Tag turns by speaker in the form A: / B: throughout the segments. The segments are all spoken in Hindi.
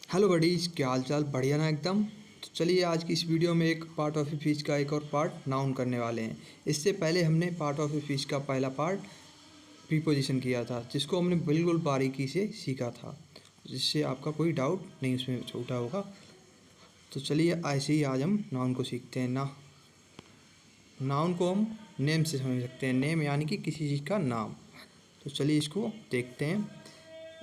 A: हेलो बडीज, क्या हाल चाल? बढ़िया ना एकदम। तो चलिए आज की इस वीडियो में एक पार्ट ऑफ ए फिश का एक और पार्ट नाउन करने वाले हैं। इससे पहले हमने पार्ट ऑफ ए फिश का पहला पार्ट प्रीपोजिशन किया था, जिसको हमने बिल्कुल बारीकी से सीखा था, जिससे आपका कोई डाउट नहीं उसमें छूटा होगा। तो चलिए ऐसे ही आज हम नाउन को सीखते हैं ना। नाउन को हम नेम से समझ सकते हैं। नेम यानी कि किसी चीज़ का नाम। तो चलिए इसको देखते हैं।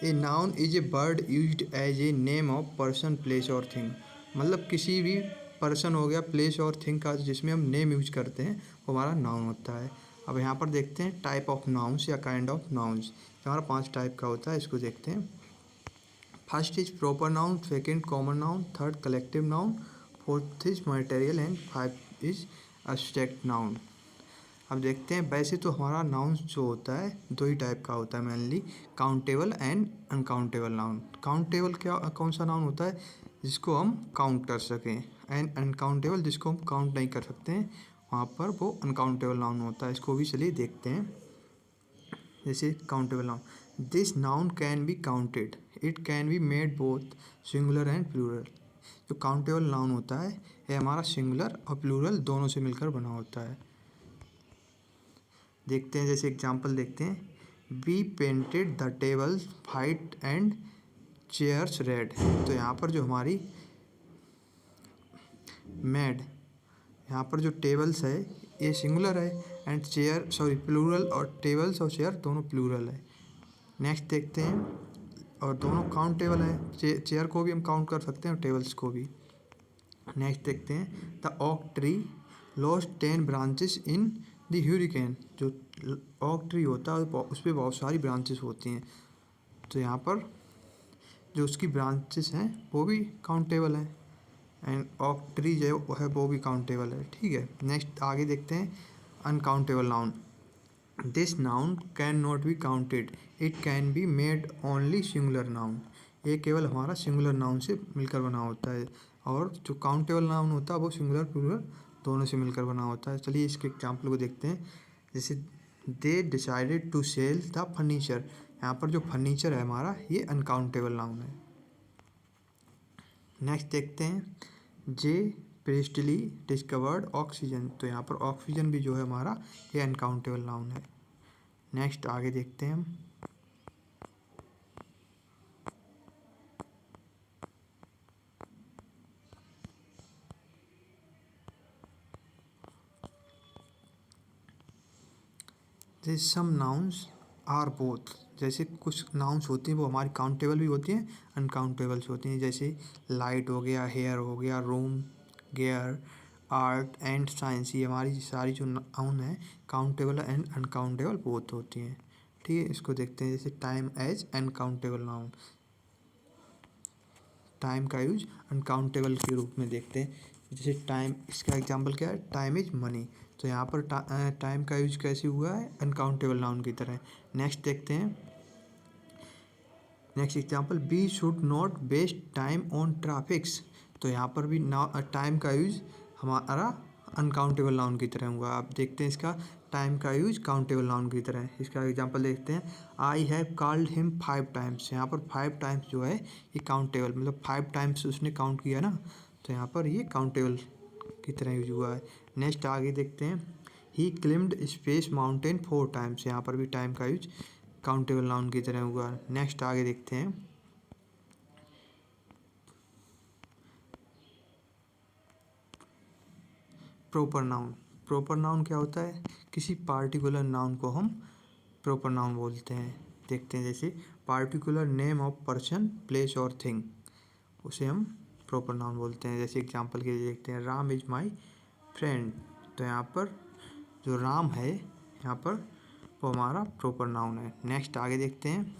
A: A noun is a word used as a name of person, place और थिंग। मतलब किसी भी पर्सन हो गया, प्लेस और थिंग का जिसमें हम नेम यूज करते हैं वो हमारा नाउन होता है। अब यहाँ पर देखते हैं टाइप ऑफ नाउन्स या काइंड ऑफ नाउन्स। हमारा 5 टाइप का होता है, इसको देखते हैं। First is proper noun, second common noun, third collective noun, fourth is material and five is abstract noun. अब देखते हैं। वैसे तो हमारा नाउन जो होता है दो ही टाइप का होता है mainly, countable and uncountable noun. Countable क्या कौन सा नाउन होता है? जिसको हम काउंट कर सकें। एंड अनकाउंटेबल जिसको हम काउंट नहीं कर सकते हैं, वहाँ पर वो अनकाउंटेबल नाउन होता है। इसको भी चलिए देखते हैं। जैसे countable noun, this noun can be counted, it can be made both singular and plural. जो काउंटेबल नाउन होता है ये हमारा सिंगुलर और प्लूरल दोनों से मिलकर बना होता है। देखते हैं, जैसे एग्जांपल देखते हैं। We painted the tables white and chairs red. तो यहाँ पर जो हमारी मेड, यहाँ पर जो टेबल्स है ये सिंगुलर है, एंड चेयर सॉरी प्लूरल, और टेबल्स और चेयर दोनों प्लूरल है। नेक्स्ट देखते हैं। और दोनों काउंटेबल है, चेयर को भी हम काउंट कर सकते हैं और टेबल्स को भी। नेक्स्ट देखते हैं। The oak tree lost 10 branches in the ह्यूरिकेन। जो ओक ट्री होता है उस पर बहुत सारी ब्रांचेस होती हैं, तो यहाँ पर जो उसकी ब्रांचेस हैं वो भी काउंटेबल हैं। एंड ओक ट्री जो है वो भी काउंटेबल है। ठीक है, नेक्स्ट आगे देखते हैं। Uncountable noun, this noun can not be counted, it can be made only singular noun. ये केवल हमारा सिंगुलर नाउन से मिलकर बना होता है, और जो काउंटेबल नाउन होता है वो सिंगुलर प्लूरल दोनों से मिलकर बना होता है। चलिए इसके एग्जाम्पल को देखते हैं। जैसे they decided to sell the furniture. यहाँ पर जो फर्नीचर है हमारा ये अनकाउंटेबल नाउन है। नेक्स्ट देखते हैं। जे प्रेस्टली डिस्कवर्ड ऑक्सीजन। तो यहाँ पर ऑक्सीजन भी जो है हमारा ये अनकाउंटेबल नाउन है। नेक्स्ट आगे देखते हैं हम। जैसे सम नाउन्स आर बोथ। जैसे कुछ नाउन्स होती हैं वो हमारी काउंटेबल भी होती हैं, अनकाउंटेबल्स होती हैं। जैसे लाइट हो गया, हेयर हो गया, room, gear, art and science. ये हमारी सारी जो नाउन है काउंटेबल एंड अनकाउंटेबल बोथ होती हैं। ठीक है, इसको देखते हैं। जैसे time as uncountable noun, time का यूज अनकाउंटेबल के रूप में देखते हैं। जैसे टाइम, इसका एग्जांपल क्या है? Time is money. तो यहाँ पर टाइम का यूज कैसे हुआ है? अनकाउंटेबल नाउन की तरह। नेक्स्ट देखते हैं। Next example, we should not waste time on traffics. तो यहाँ पर भी टाइम का यूज हमारा अनकाउंटेबल नाउन की तरह हुआ। आप देखते हैं इसका टाइम का यूज काउंटेबल नाउन की तरह है। इसका एग्जांपल देखते हैं। I have called him 5 times. यहाँ पर 5 टाइम्स जो है ये काउंटेबल, मतलब 5 टाइम्स उसने काउंट किया ना, तो यहाँ पर ये काउंटेबल की तरह यूज हुआ है। नेक्स्ट आगे देखते हैं। ही क्लिम्ड स्पेस माउंटेन 4 टाइम्स। यहाँ पर भी टाइम का यूज काउंटेबल नाउन की तरह हुआ है। नेक्स्ट आगे देखते हैं। प्रॉपर नाउन, प्रॉपर नाउन क्या होता है? किसी पार्टिकुलर नाउन को हम प्रॉपर नाउन बोलते हैं। देखते हैं, जैसे particular name of person, place और थिंग, उसे हम प्रॉपर नाउन बोलते हैं। जैसे एग्जांपल के लिए देखते हैं। Ram is my friend. तो यहाँ पर जो राम है यहाँ पर वो हमारा प्रॉपर नाउन है। नेक्स्ट आगे देखते हैं।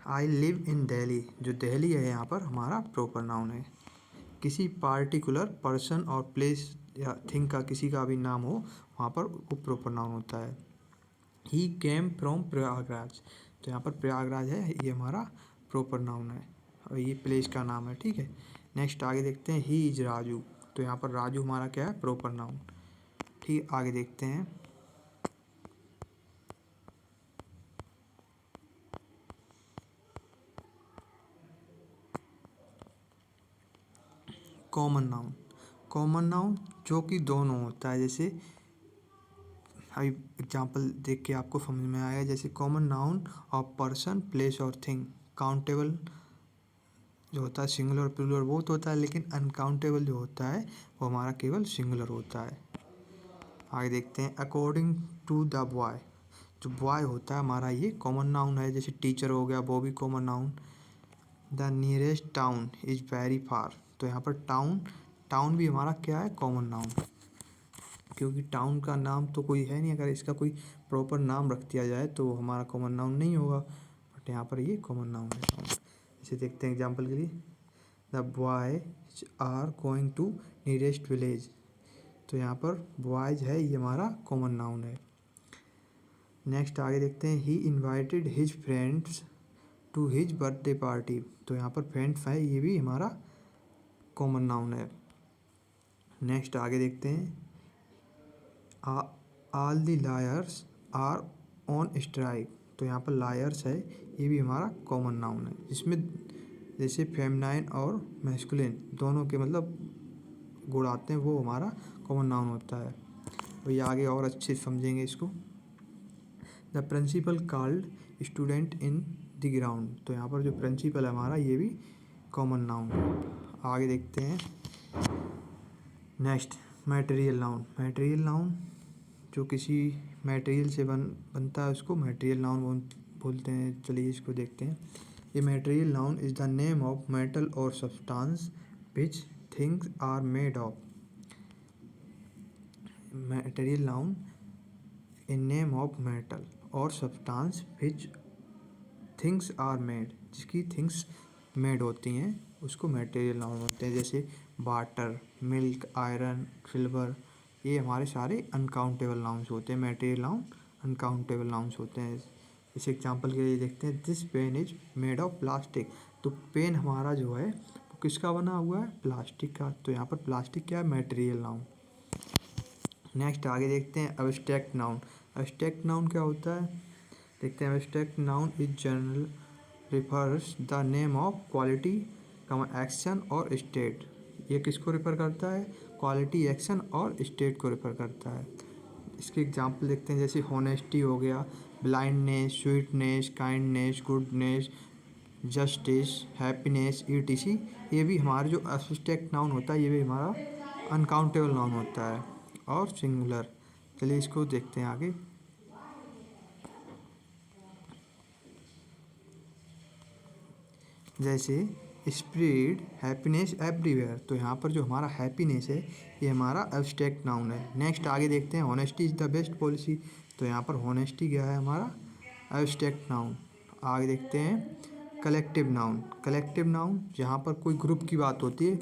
A: I live in Delhi. जो दिल्ली है यहाँ पर हमारा प्रॉपर नाउन है। किसी पार्टिकुलर पर्सन और प्लेस या थिंग का किसी का भी नाम हो वहाँ पर वो प्रॉपर नाउन होता है। ही केम फ्रॉम प्रयागराज। तो यहाँ पर प्रयागराज है ये हमारा प्रॉपर नाउन है, और ये प्लेस का नाम है। ठीक है, नेक्स्ट आगे देखते हैं। He is Raju. तो यहाँ पर राजू हमारा क्या है? Proper noun. ठीक, आगे देखते हैं। कॉमन नाउन जो कि दोनों होता है। जैसे अभी एग्जांपल देख के आपको समझ में आया। जैसे common noun of person, place और थिंग। काउंटेबल जो होता है सिंगुलर और प्लूरल बोथ होता है, लेकिन अनकाउंटेबल जो होता है वो हमारा केवल सिंगुलर होता है। आगे देखते हैं अकॉर्डिंग टू द बॉय। जो बॉय होता है हमारा ये कॉमन नाउन है। जैसे टीचर हो गया वो भी common noun. The nearest town is very far. तो यहाँ पर टाउन भी हमारा क्या है, कॉमन नाउन। क्योंकि टाउन का नाम तो कोई है नहीं, अगर इसका कोई प्रॉपर नाम रख दिया जाए तो वो हमारा कॉमन नाउन नहीं होगा, बट यहाँ पर ये कॉमन नाउन है टाउन। इसे देखते हैं एग्जांपल के लिए। The boys are going to nearest village. तो यहाँ पर बॉयज है ये हमारा कॉमन नाउन है। नेक्स्ट आगे देखते हैं he invited his friends to his birthday party. तो यहाँ पर फ्रेंड्स है ये भी हमारा कॉमन नाउन है। नेक्स्ट आगे देखते हैं all the lawyers are on strike. तो यहाँ पर लायर्स है ये भी हमारा कॉमन नाउन है, जिसमें जैसे फेमिनाइन और मैस्कुलिन दोनों के मतलब गुण आते हैं, वो हमारा कॉमन नाउन होता है। वही आगे और अच्छे समझेंगे इसको। The principal called student in the ground. तो यहाँ पर जो प्रिंसिपल है हमारा ये भी कॉमन नाउन है। आगे देखते हैं नेक्स्ट मटेरियल नाउन जो किसी मटेरियल से बनता है उसको मटेरियल नाउन बोलते हैं। चलिए इसको देखते हैं। ये material noun is the name of metal or substance which things are made of. Material noun in name of metal or substance which things are made, जिसकी थिंग्स मेड होती हैं उसको मटेरियल नाउन होते हैं। जैसे वाटर, मिल्क, आयरन, सिल्वर, ये हमारे सारे अनकाउंटेबल नाउन्स होते हैं। मटेरियल नाउन अनकाउंटेबल नाउन्स होते हैं। इस एग्जांपल के लिए देखते हैं this pen is made of plastic. तो पेन हमारा जो है वो किसका बना हुआ है, प्लास्टिक का। तो यहाँ पर प्लास्टिक क्या है, मटेरियल नाउन। नेक्स्ट आगे देखते हैं एब्स्ट्रैक्ट नाउन। एब्स्ट्रैक्ट नाउन क्या होता है, देखते हैं। Abstract noun is general refers the name of quality, action और स्टेट। ये किसको रिफ़र करता है, क्वालिटी, एक्शन और स्टेट को रिफ़र करता है। इसके एग्जांपल देखते हैं। जैसे हॉनेस्टी हो गया, blindness, sweetness, kindness, goodness, justice, happiness, etc. ये भी हमारा जो एब्स्ट्रैक्ट नाउन होता है ये भी हमारा अनकाउंटेबल नाउन होता है और सिंगुलर। चलिए इसको देखते हैं आगे। जैसे स्प्रेड हैप्पीनेस एवरीवेयर। तो यहाँ पर जो हमारा हैप्पीनेस है ये हमारा एब्स्ट्रैक्ट नाउन है। नेक्स्ट आगे देखते हैं honesty is the best policy. तो यहाँ पर ऑनेस्टी क्या है, हमारा एब्स्ट्रैक्ट नाउन। आगे देखते हैं कलेक्टिव नाउन जहाँ पर कोई ग्रुप की बात होती है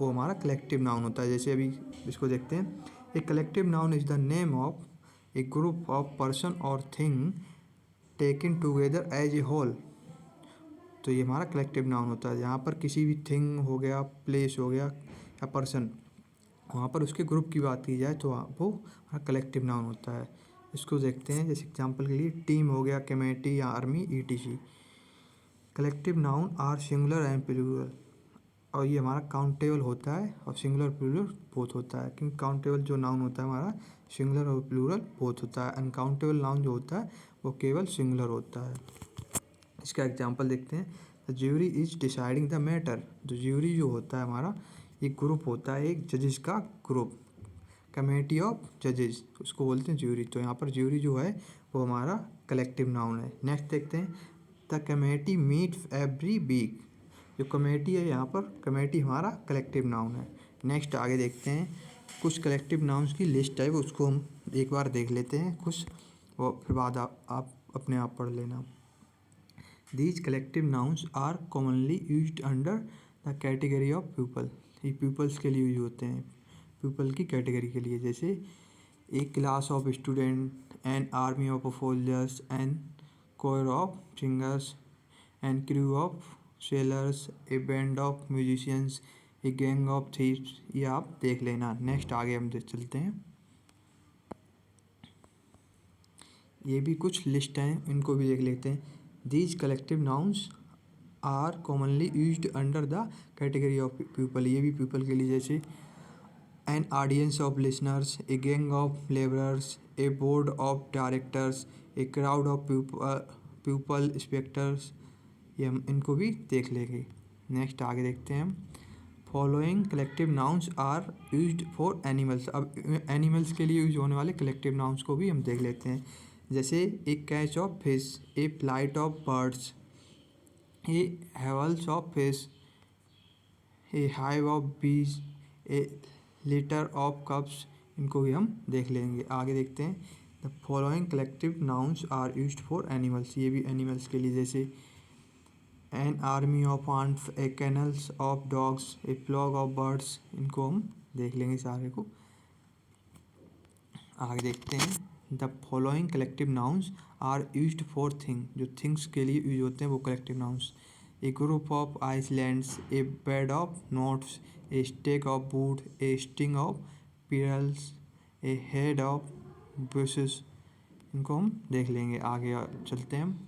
A: वो हमारा कलेक्टिव नाउन होता है। जैसे अभी इसको देखते हैं। A collective noun is the name of a group of person or thing taken together as a whole. तो ये हमारा कलेक्टिव नाउन होता है। यहाँ पर किसी भी थिंग हो गया, प्लेस हो गया या पर्सन, वहाँ पर उसके ग्रुप की बात की जाए तो वो हमारा कलेक्टिव नाउन होता है। इसको देखते हैं। जैसे एग्जांपल के लिए टीम हो गया, कमेटी या army, ETC. Collective noun are singular and plural. और ये हमारा काउंटेबल होता है और सिंगुलर प्लूरल बोथ होता है। क्योंकि काउंटेबल जो नाउन होता है हमारा सिंगुलर और प्लूरल बोथ होता है। अनकाउंटेबल नाउन जो होता है वो केवल सिंगुलर होता है। इसका एग्जांपल देखते हैं। The jury is deciding the matter. जो ज्यूरी जो होता है हमारा ये ग्रुप होता है, एक जजेस का ग्रुप, कमेटी ऑफ जजेस, उसको बोलते हैं ज्यूरी। तो यहाँ पर ज्यूरी जो है वो हमारा कलेक्टिव नाउन है। नेक्स्ट देखते हैं the committee meets every week. जो कमेटी है यहाँ पर कमेटी हमारा कलेक्टिव नाउन है। नेक्स्ट आगे देखते हैं कुछ कलेक्टिव नाउन्स की लिस्ट है, उसको हम एक बार देख लेते हैं कुछ, और फिर बाद आप अपने आप पढ़ लेना। These collective nouns are commonly used under the category of people। ये pupils के लिए यूज होते हैं, pupil की कैटेगरी के लिए। जैसे a class of student, an army of soldiers, an choir of singers, an crew of sailors, a band of musicians, a gang of thieves. ये आप देख लेना। नेक्स्ट आगे हम चलते हैं। ये भी कुछ लिस्ट हैं, इनको भी देख लेते हैं। These collective nouns are commonly used under the category of people, ये भी पीपल के लिए, जैसे an audience of listeners, a gang of labourers, a board of directors, a crowd of people spectators, ये हम इनको भी देख लेंगे। नेक्स्ट आगे देखते हैं हम। Following collective nouns are used for animals, अब एनिमल्स के लिए यूज होने वाले कलेक्टिव नाउन्स को भी हम देख लेते हैं। जैसे a catch of fish, a flight of birds, a hauls of fish, a hive of bees, a litre of cups, इनको भी हम देख लेंगे। आगे देखते हैं। The following collective nouns are used for animals, ये भी एनिमल्स के लिए, जैसे an army of ants, a kennels of dogs, a flock of birds, इनको हम देख लेंगे सारे को। आगे देखते हैं। The following collective nouns are used for thing, जो थिंग्स के लिए यूज होते हैं वो collective nouns. A group of islands, a bed of notes, a stack of wood, A sting of pearls, a head of bushes, इनको हम देख लेंगे। आगे चलते हैं हम।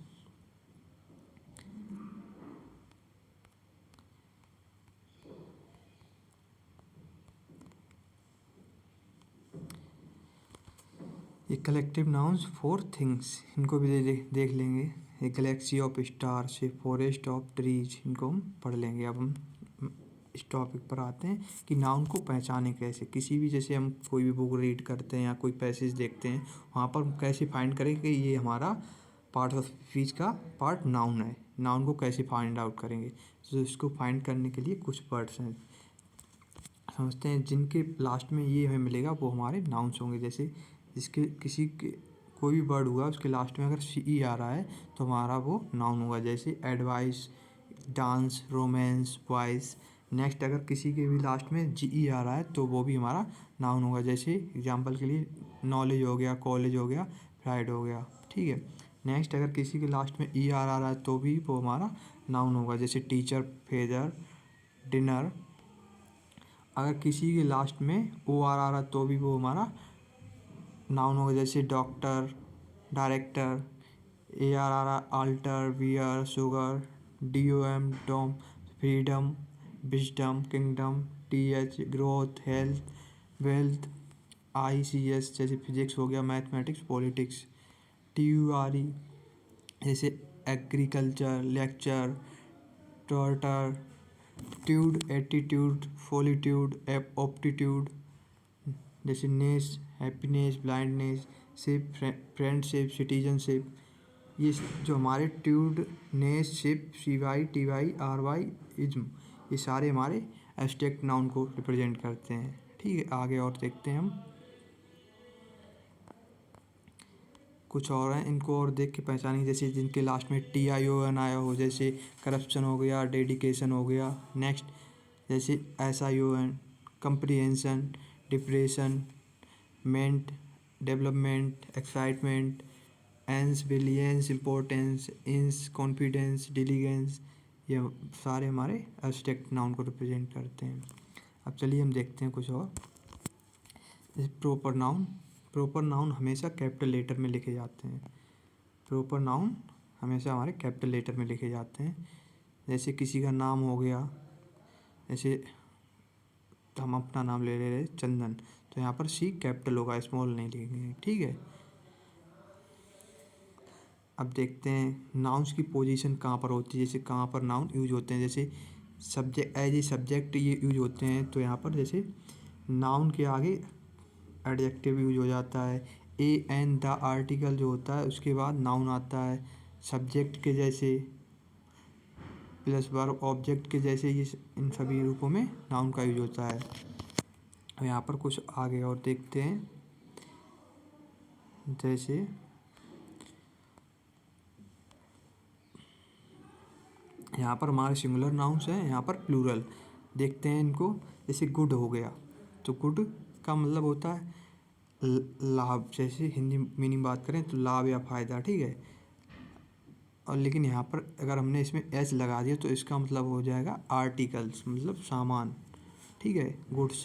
A: ये कलेक्टिव नाउन्स फॉर थिंग्स, इनको भी देख लेंगे। ए Galaxy of stars, a forest of trees, इनको हम पढ़ लेंगे। अब हम इस टॉपिक पर आते हैं कि नाउन को पहचाने कैसे। किसी भी, जैसे हम कोई भी बुक रीड करते हैं या कोई पैसेज देखते हैं, वहाँ पर हम कैसे फाइंड करें कि ये हमारा पार्ट ऑफ स्पीच का पार्ट नाउन है। नाउन को कैसे फाइंड आउट करेंगे, तो इसको फाइंड करने के लिए कुछ वर्ड्स हैं, समझते हैं। जिनके लास्ट में ये हमें मिलेगा वो हमारे नाउन्स होंगे। जैसे जिसके किसी के कोई भी वर्ड हुआ उसके लास्ट में अगर सी ई आ रहा है तो हमारा वो नाउन होगा। जैसे advice, dance, romance, voice. Next अगर किसी के भी लास्ट में जी ई आ रहा है तो वो भी हमारा नाउन होगा। जैसे एग्जांपल के लिए नॉलेज हो गया, कॉलेज हो गया, प्राइड हो गया, ठीक है। नेक्स्ट अगर किसी के लास्ट में ई आर आ रहा है तो भी वो हमारा नाउन होगा। जैसे टीचर, फेदर, डिनर। अगर किसी के लास्ट में ओ आर आ रहा है तो भी वो हमारा नाउन होगा। जैसे doctor, director, A R R altar, wear, sugar, D O M, dom, freedom, wisdom, kingdom, T H, growth, health, wealth, I C S, जैसे फिजिक्स हो गया, mathematics, politics, T U R E, जैसे agriculture, lecture, torture, tude, attitude, solitude, aptitude, जैसे ness, happiness, blindness, ship, friendship, citizenship. ये जो हमारे tude, ness, ship, C Y, T Y, R Y, ism, ये सारे हमारे एब्स्ट्रैक्ट नाउन को रिप्रेजेंट करते हैं, ठीक है। आगे और देखते हैं हम। कुछ और हैं, इनको और देख के पहचानेंगे। जैसे जिनके लास्ट में टी आई ओ एन आया हो, जैसे करप्शन हो गया, डेडिकेशन हो गया। नेक्स्ट जैसे S I O N, comprehension, depression, ment, development, excitement, ance, brilliance, importance, ence, confidence, diligence, ये सारे हमारे एब्स्ट्रैक्ट नाउन को रिप्रेजेंट करते हैं। अब चलिए हम देखते हैं कुछ और। जैसे प्रॉपर नाउन, प्रॉपर नाउन हमेशा कैपिटल लेटर में लिखे जाते हैं। प्रॉपर नाउन हमेशा हमारे कैपिटल लेटर में लिखे जाते हैं। जैसे किसी का नाम हो गया, जैसे हम अपना नाम ले रहे चंदन, तो यहाँ पर सी कैपिटल होगा, स्मॉल नहीं लिखेंगे, ठीक है। अब देखते हैं नाउन्स की पोजीशन कहाँ पर होती है, जैसे कहाँ पर नाउन यूज होते हैं। जैसे सब्जेक्ट, एज ए सब्जेक्ट ये यूज होते हैं, तो यहाँ पर जैसे नाउन के आगे एडजेक्टिव यूज हो जाता है। ए एन द आर्टिकल जो होता है उसके बाद नाउन आता है। सब्जेक्ट के जैसे प्लस वर्ब ऑब्जेक्ट के जैसे ये इन सभी रूपों में नाउन का यूज होता है। यहाँ पर कुछ आगे और देखते हैं। जैसे यहाँ पर हमारे सिंगुलर नाउन्स हैं, यहाँ पर प्लूरल देखते हैं इनको। जैसे गुड हो गया, तो गुड का मतलब होता है लाभ। जैसे हिंदी मीनिंग बात करें तो लाभ या फ़ायदा, ठीक है। और लेकिन यहाँ पर अगर हमने इसमें एच लगा दिया तो इसका मतलब हो जाएगा आर्टिकल्स, मतलब सामान, ठीक है, गुड्स।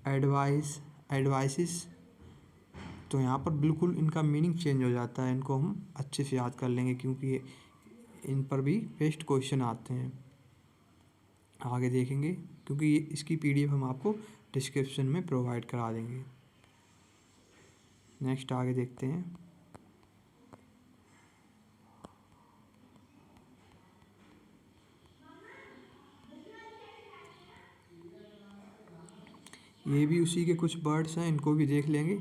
A: एडवाइस, एडवाइसिस, तो यहाँ पर बिल्कुल इनका मीनिंग चेंज हो जाता है। इनको हम अच्छे से याद कर लेंगे क्योंकि इन पर भी बेस्ट क्वेश्चन आते हैं। आगे देखेंगे क्योंकि इसकी PDF हम आपको डिस्क्रिप्शन में प्रोवाइड करा देंगे। नेक्स्ट आगे देखते हैं। ये भी उसी के कुछ वर्ड्स हैं, इनको भी देख लेंगे।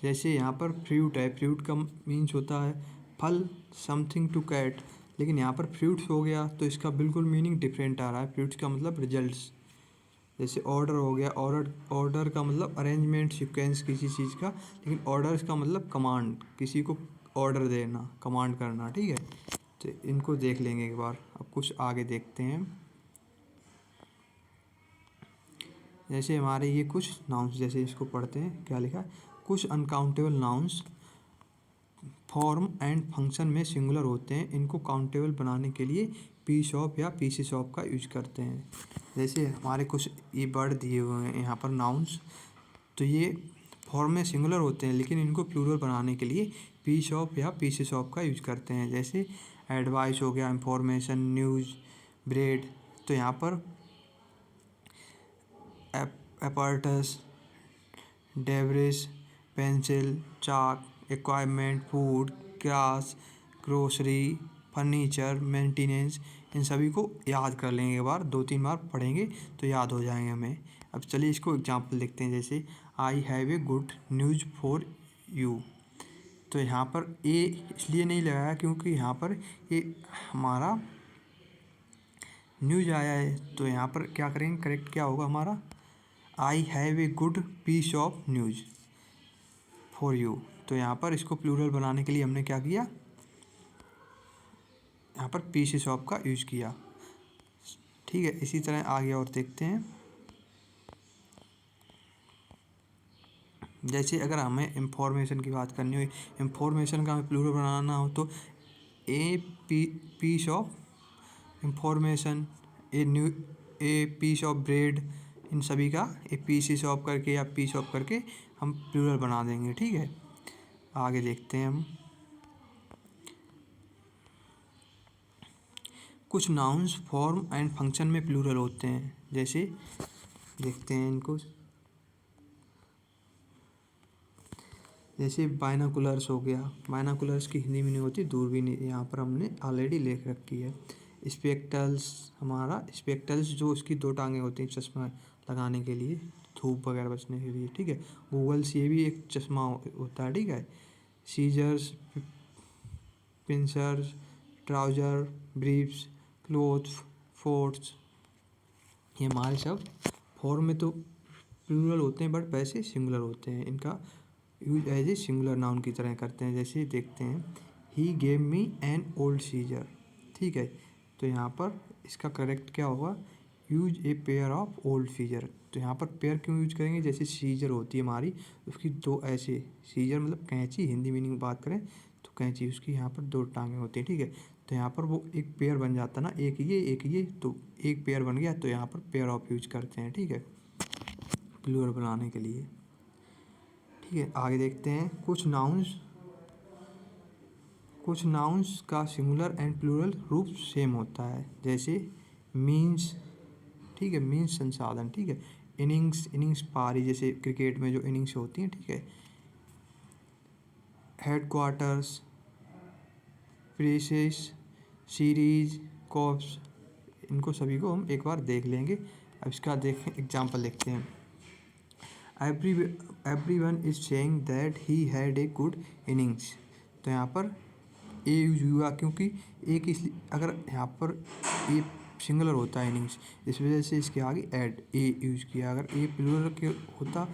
A: जैसे यहाँ पर फ्रूट है, फ्रूट का मीन्स होता है फल, समथिंग टू कैट, लेकिन यहाँ पर फ्रूट्स हो गया तो इसका बिल्कुल मीनिंग डिफरेंट आ रहा है। फ्रूट्स का मतलब रिजल्ट्स। जैसे ऑर्डर हो गया, ऑर्डर का मतलब अरेंजमेंट सीक्वेंस किसी चीज़ का, लेकिन ऑर्डर्स का मतलब कमांड, किसी को ऑर्डर देना, कमांड करना, ठीक है। तो इनको देख लेंगे एक बार। अब कुछ आगे देखते हैं। जैसे हमारे ये कुछ नाउन्स, जैसे इसको पढ़ते हैं क्या लिखा है। कुछ uncountable nouns form and function में सिंगुलर होते हैं, इनको काउंटेबल बनाने के लिए पीस ऑफ या पीसेस ऑफ का यूज करते हैं। जैसे हमारे कुछ ये वर्ड दिए हुए हैं यहाँ पर नाउन्स, तो ये फॉर्म में सिंगुलर होते हैं लेकिन इनको प्लूरल बनाने के लिए पीस ऑफ या पीसेस ऑफ का यूज करते हैं। जैसे एडवाइस हो गया, इंफॉर्मेशन, न्यूज़, ब्रेड। तो यहाँ पर apparatus, beverage, pencil, chalk, equipment, food, grass, grocery, furniture, maintenance, इन सभी को याद कर लेंगे एक बार, 2-3 बार पढ़ेंगे तो याद हो जाएंगे हमें। अब चलिए इसको एग्जांपल देखते हैं। जैसे आई have a good news for you. तो यहाँ पर ए इसलिए नहीं लगाया क्योंकि यहाँ पर ये हमारा न्यूज़ आया है, तो यहाँ पर क्या करेंगे, करेक्ट क्या होगा हमारा, I have a good piece of news for you. तो यहाँ पर इसको प्लूरल बनाने के लिए हमने क्या किया, यहाँ पर पीसेस ऑफ का यूज़ किया, ठीक है। इसी तरह आगे और देखते हैं। जैसे अगर हमें इंफॉर्मेशन की बात करनी हो, इंफॉर्मेशन का हमें प्लूरल बनाना हो तो a piece of information, a piece of bread, इन सभी का ए पीसेस ऑफ करके या पीस ऑफ करके हम प्लूरल बना देंगे, ठीक है। आगे देखते हैं हम। कुछ नाउन्स फॉर्म एंड फंक्शन में प्लूरल होते हैं। जैसे देखते हैं इनको। जैसे बाइनाकुलर्स हो गया, बाइनाकुलर्स की हिंदी मीनिंग होती है दूरबीन, यहाँ पर हमने ऑलरेडी लिख रखी है। स्पेक्टल्स, हमारा स्पेक्टल्स जो उसकी 2 टांगें होती हैं चश्मा लगाने के लिए, धूप वगैरह बचने के लिए, ठीक है। गूगल्स, ये भी एक चश्मा होता है, ठीक है। Scissors, pincers, trouser, briefs, clothes, forts, ये हमारे सब फॉर्म में तो प्लूरल होते हैं बट वैसे सिंगुलर होते हैं। इनका use as a singular noun की तरह करते हैं। जैसे देखते हैं, he gave me an old scissor, ठीक है। तो यहाँ पर इसका करेक्ट क्या होगा, use a pair of old scissor. तो यहाँ पर पेयर क्यों यूज करेंगे, जैसे सीजर होती है हमारी, उसकी 2 ऐसे, सीजर मतलब कैंची, हिंदी मीनिंग बात करें तो कैंची, उसकी यहाँ पर 2 टांगें होती हैं, ठीक है। तो यहाँ पर वो एक पेयर बन जाता ना, एक ये, तो एक पेयर बन गया, तो यहाँ पर पेयर ऑफ यूज करते हैं, ठीक है, प्लूरल बनाने के लिए, ठीक है। आगे देखते हैं। कुछ नाउन्स का सिंगुलर एंड प्लूरल रूप सेम होता है। जैसे मीन्स, ठीक है, मीन्स संसाधन, ठीक है। इनिंग्स पारी, जैसे क्रिकेट में जो इनिंग्स होती हैं, ठीक है। हेडक्वार्टर्स, प्रेसेस, सीरीज, कॉप्स, इनको सभी को हम एक बार देख लेंगे। अब इसका देखें, एग्जाम्पल देखते हैं। everyone is saying that he had a good innings। तो यहाँ पर ए यूज हुआ क्योंकि एक, इसलिए अगर यहाँ पर ए सिंगुलर होता है इनिंग्स, इस वजह से इसके आगे ऐड ए यूज किया। अगर ए प्लूरल के होता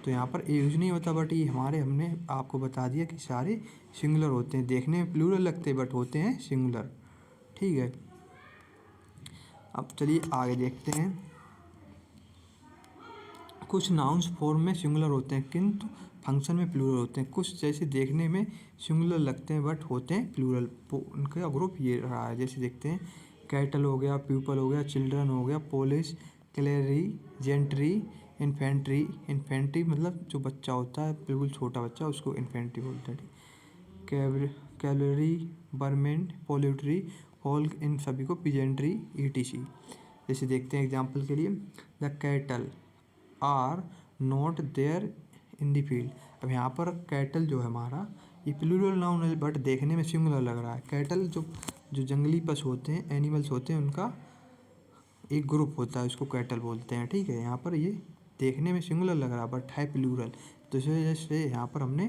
A: तो यहाँ पर ए यूज नहीं होता, बट ये हमने आपको बता दिया कि सारे सिंगुलर होते हैं, देखने में प्लूरल लगते हैं बट होते हैं सिंगुलर, ठीक है। अब चलिए आगे देखते हैं। कुछ नाउन्स फॉर्म में सिंगुलर होते हैं किंतु फंक्शन में प्लूरल होते हैं। कुछ जैसे देखने में सिंगुलर लगते हैं बट होते हैं प्लूरल, उनका ग्रुप ये रहा है। जैसे देखते हैं, कैटल हो गया, पीपल हो गया, चिल्ड्रन हो गया, पुलिस, कैलेरी, जेंट्री, इन्फेंट्री मतलब जो बच्चा होता है, बिल्कुल छोटा बच्चा, उसको इन्फेंट्री बोलते हैं। कैवलरी, बर्मेंट, पोल्ट्री, हॉल इन सभी को पीजेंट्री ईटीसी। जैसे देखते हैं एग्जाम्पल के लिए, the cattle are not there in the field. अब यहाँ पर कैटल जो है हमारा ये प्लूरल नाउन है बट देखने में सिंगुलर लग रहा है। कैटल जो जो जंगली पशु होते हैं, एनिमल्स होते हैं, उनका एक ग्रुप होता है, उसको कैटल बोलते हैं। ठीक है, यहाँ पर ये देखने में सिंगुलर लग रहा है बट है प्लूरल, तो इस वजह से यहाँ पर हमने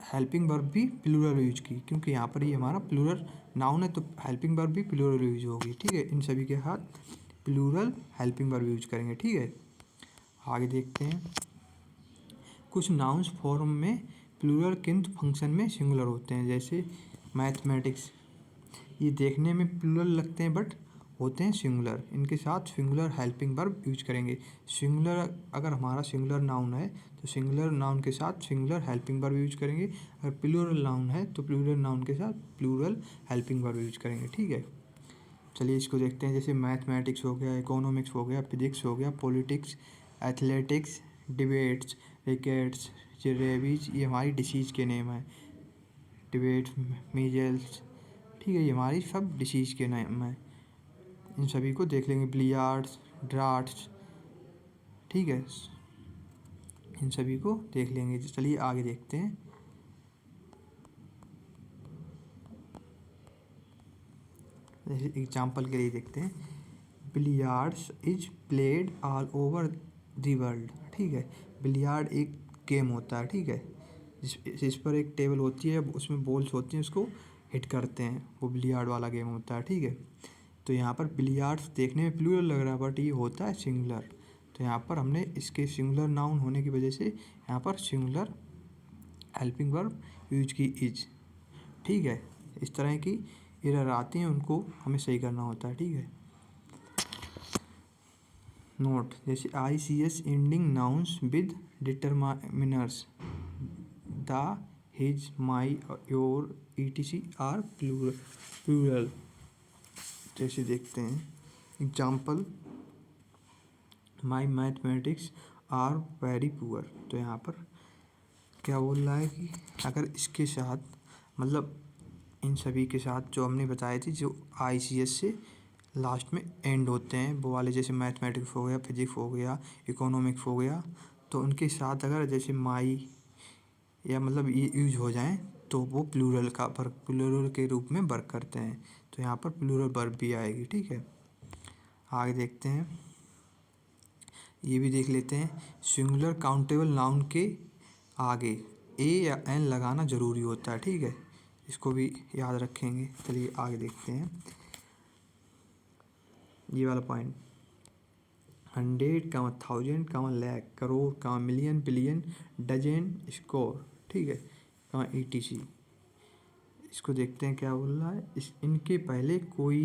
A: हेल्पिंग वर्ब भी प्लूरल यूज की, क्योंकि यहाँ पर ये हमारा प्लूरल नाउन है तो हेल्पिंग वर्ब भी प्लूरल यूज होगी। ठीक है, इन सभी के साथ प्लूरल हेल्पिंग वर्ब यूज करेंगे। ठीक है, आगे देखते हैं। कुछ नाउन्स फॉर्म में प्लूरल किंतु फंक्शन में सिंगुलर होते हैं, जैसे मैथमेटिक्स। ये देखने में प्लूरल लगते हैं बट होते हैं सिंगुलर। इनके साथ सिंगुलर हेल्पिंग वर्ब यूज करेंगे। सिंगुलर अगर हमारा सिंगुलर नाउन है तो सिंगुलर नाउन के साथ सिंगुलर हेल्पिंग वर्ब यूज करेंगे। अगर प्लूरल नाउन है तो प्लूरल नाउन के साथ प्लूरल हेल्पिंग वर्ब यूज करेंगे। ठीक है, चलिए इसको देखते हैं। जैसे मैथमेटिक्स हो गया, इकोनॉमिक्स हो गया, फिजिक्स हो गया, politics, athletics, debates, crickets, rabies, ये हमारी डिसीज़ के नेम है। डिबेट, मीजल्स, ठीक है, ये हमारी सब डिसीज़ के नेम है। इन सभी को देख लेंगे। बिलियर्ड्स, ड्राफ्ट्स, ठीक है, इन सभी को देख लेंगे। चलिए आगे देखते हैं। जैसे एग्जाम्पल के लिए देखते हैं, billiards is played all over the world. ठीक है, बिलियर्ड एक गेम होता है। ठीक है, जिस पर एक टेबल होती है, उसमें बॉल्स होती हैं, उसको हिट करते हैं, वो बिलियर्ड वाला गेम होता है। ठीक है, तो यहाँ पर बिलियर्ड्स देखने में प्लूरल लग रहा है बट ये होता है सिंगुलर, तो यहाँ पर हमने इसके सिंगुलर नाउन होने की वजह से यहाँ पर सिंगुलर हेल्पिंग वर्ब यूज की इज। ठीक है, इस तरह की एरर आती हैं, उनको हमें सही करना होता है। ठीक है, नोट, जैसे ICS ending nouns with determiners, the, his, my, your, ETC are plural. जैसे देखते हैं example, my mathematics are very poor. तो यहाँ पर क्या बोल रहा है कि अगर इसके साथ मतलब इन सभी के साथ जो हमने बताए थे, जो ICS से लास्ट में एंड होते हैं वो वाले, जैसे मैथमेटिक्स हो गया, फिजिक्स हो गया, इकोनॉमिक्स हो गया, तो उनके साथ अगर जैसे माई या मतलब ये यूज हो जाएं तो वो प्लूरल का प्लूरल के रूप में वर्क करते हैं, तो यहाँ पर प्लूरल वर्ब भी आएगी। ठीक है, आगे देखते हैं। ये भी देख लेते हैं, सिंगुलर काउंटेबल नाउन के आगे ए या एन लगाना ज़रूरी होता है। ठीक है, इसको भी याद रखेंगे। चलिए आगे देखते हैं ये वाला point, 100, 1000, lakh, crore, million, billion, dozen, score. ठीक है, ETC। इसको देखते हैं क्या बोल रहा है। इनके पहले कोई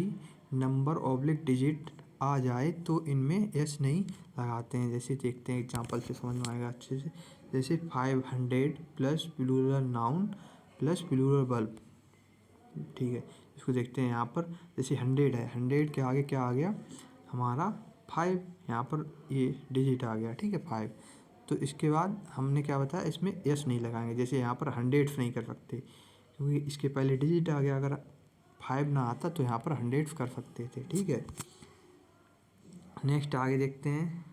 A: नंबर ऑब्लिक डिजिट आ जाए तो इनमें एस नहीं लगाते हैं। जैसे देखते हैं एग्जांपल से समझ में आएगा अच्छे से। जैसे 500 plus plural noun plus plural verb. ठीक है, इसको देखते हैं। यहाँ पर जैसे 100 है, 100 के आगे क्या आ गया हमारा 5, यहाँ पर ये डिजिट आ गया। ठीक है, 5, तो इसके बाद हमने क्या बताया, इसमें एस नहीं लगाएंगे। जैसे यहाँ पर 100 नहीं कर सकते क्योंकि इसके पहले डिजिट आ गया, अगर 5 ना आता तो यहाँ पर 100 कर सकते थे। ठीक है, नेक्स्ट आगे देखते हैं,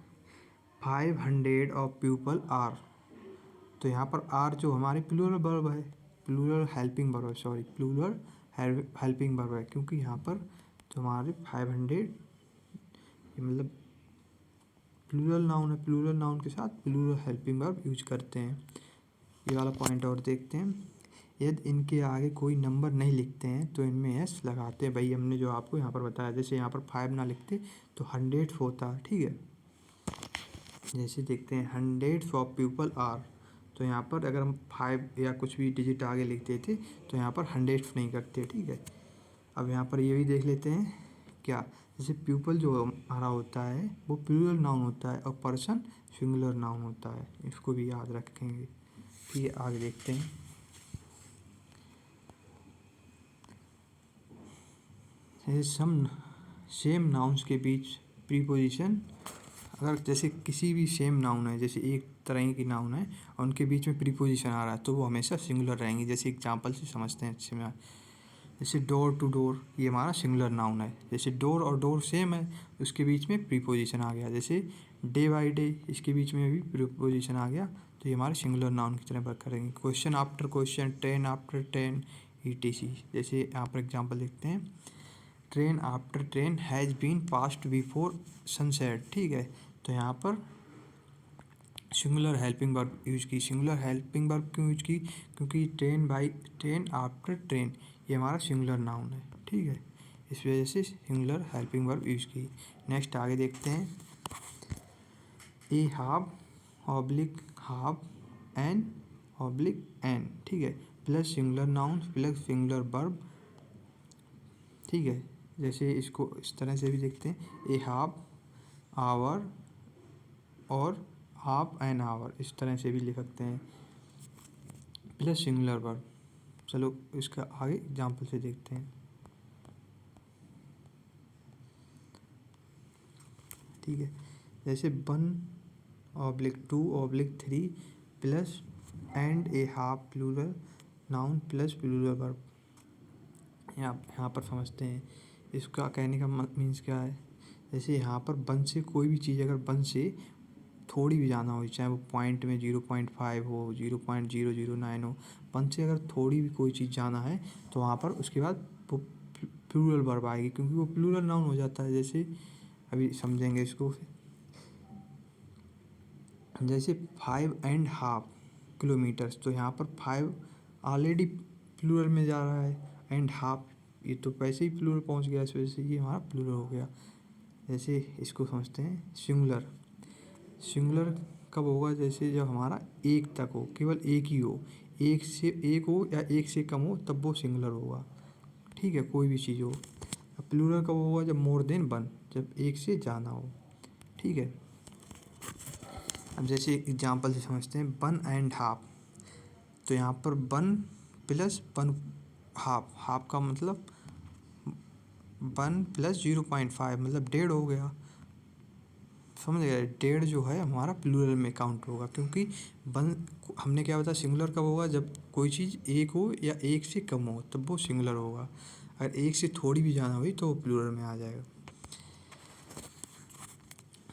A: 500 ऑफ पीपल आर। तो यहाँ पर आर जो हमारे प्लूरल वर्ब है, प्लूरल हेल्पिंग वर्ब है, सॉरी प्लूरल हेल्पिंग वर्ब है, क्योंकि यहाँ पर जो हमारे 500 मतलब प्लूरल नाउन है, प्लूरल नाउन के साथ प्लूरल हेल्पिंग वर्ब यूज करते हैं। ये वाला पॉइंट और देखते हैं, यदि इनके आगे कोई नंबर नहीं लिखते हैं तो इनमें एस लगाते हैं। भाई हमने जो आपको यहाँ पर बताया, जैसे यहाँ पर 5 ना लिखते तो 100 होता। ठीक है, जैसे देखते हैं 100 ऑफ पीपल आर, तो यहाँ पर अगर हम 5 या कुछ भी डिजिट आगे लिखते थे तो यहाँ पर 100 नहीं करते। ठीक है, अब यहाँ पर ये भी देख लेते हैं क्या, जैसे पीपल जो हमारा होता है वो प्लूरल नाउन होता है और पर्सन सिंगुलर नाउन होता है, इसको भी याद रखेंगे। ठीक है, आगे देखते हैं। सम सेम नाउन्स के बीच प्रीपोजिशन, अगर जैसे किसी भी सेम नाउन है, जैसे एक तरह की नाउन है और उनके बीच में प्रीपोजिशन आ रहा है तो वो हमेशा सिंगुलर रहेंगे। जैसे एग्जांपल से समझते हैं अच्छे में। जैसे डोर टू डोर, ये हमारा सिंगुलर नाउन है। जैसे डोर और डोर सेम है, उसके बीच में प्रीपोजिशन आ गया। जैसे डे बाई डे, इसके बीच में भी प्रीपोजिशन आ गया, तो ये हमारे सिंगुलर नाउन की तरह वर्क करेंगे। Question after question, train after train, ETC। जैसे यहाँ पर एग्जाम्पल देखते हैं, train after train has been passed before sunset. ठीक है, तो यहाँ पर सिंगुलर हेल्पिंग वर्ब यूज की। सिंगुलर हेल्पिंग वर्ब क्यों यूज की? क्योंकि train by train after train, ये हमारा सिंगुलर नाउन है। ठीक है, इस वजह से सिंगुलर हेल्पिंग वर्ब यूज की। नेक्स्ट आगे देखते हैं, a half oblique half an oblique an. ठीक है, plus singular noun plus singular verb. ठीक है, जैसे इसको इस तरह से भी देखते हैं, ए हाफ आवर और हाफ एन आवर, इस तरह से भी लिख सकते हैं, प्लस सिंगुलर वर्ब। चलो इसका आगे एग्जाम्पल से देखते हैं। ठीक है, जैसे 1/2/3 plus and a half plural noun plus plural verb. यहाँ पर समझते हैं इसका कहने का मीन्स क्या है। जैसे यहाँ पर 1 से कोई भी चीज़ अगर 1 से थोड़ी भी जाना हो, चाहे वो पॉइंट में 0.5 हो, 0.009 हो, 1 से अगर थोड़ी भी कोई चीज़ जाना है तो वहाँ पर उसके बाद वो प्लूरल वर्ब आएगी, क्योंकि वो प्लूरल नाउन हो जाता है। जैसे अभी समझेंगे इसको, जैसे 5.5 किलोमीटर्स, तो यहाँ पर 5 ऑलरेडी प्लूरल में जा रहा है, एंड हाफ ये तो वैसे ही प्लूरल पहुँच गया, इस वजह से ये हमारा प्लूरल हो गया। जैसे इसको समझते हैं सिंगुलर। सिंगुलर कब होगा? जैसे जब हमारा एक तक हो, केवल एक ही हो, एक से एक हो या एक से कम हो, तब वो सिंगुलर होगा। ठीक है, कोई भी चीज़ हो। प्लूरल कब होगा? जब मोर देन 1, जब एक से ज़्यादा हो। ठीक है, अब जैसे एग्जांपल से समझते हैं, 1.5, तो यहाँ पर 1 प्लस 1 हाफ, हाफ का मतलब 1 प्लस 0.5 मतलब 1.5 हो गया। समझ गए? 1.5 जो है हमारा प्लूरल में काउंट होगा, क्योंकि 1 हमने क्या बताया, सिंगुलर कब होगा? जब कोई चीज़ एक हो या एक से कम हो, तब वो सिंगुलर होगा। अगर एक से थोड़ी भी ज़्यादा हुई तो वो प्लूरल में आ जाएगा।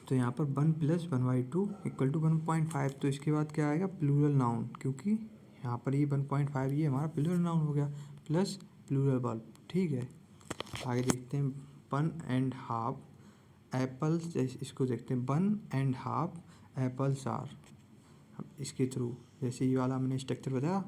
A: तो यहाँ पर 1 प्लस 1/2 इक्वल टू 1.5, तो इसके बाद क्या आएगा? प्लूरल नाउन, क्योंकि यहाँ पर ये 1.5 ये हमारा प्लूरल नाउन हो गया, प्लस प्लूरल वर्ब। ठीक है, आगे देखते हैं, 1.5 एप्पल्स। जैसे इसको देखते हैं, 1.5 एप्पल्स आर। अब इसके थ्रू जैसे ये वाला हमने स्ट्रक्चर बताया,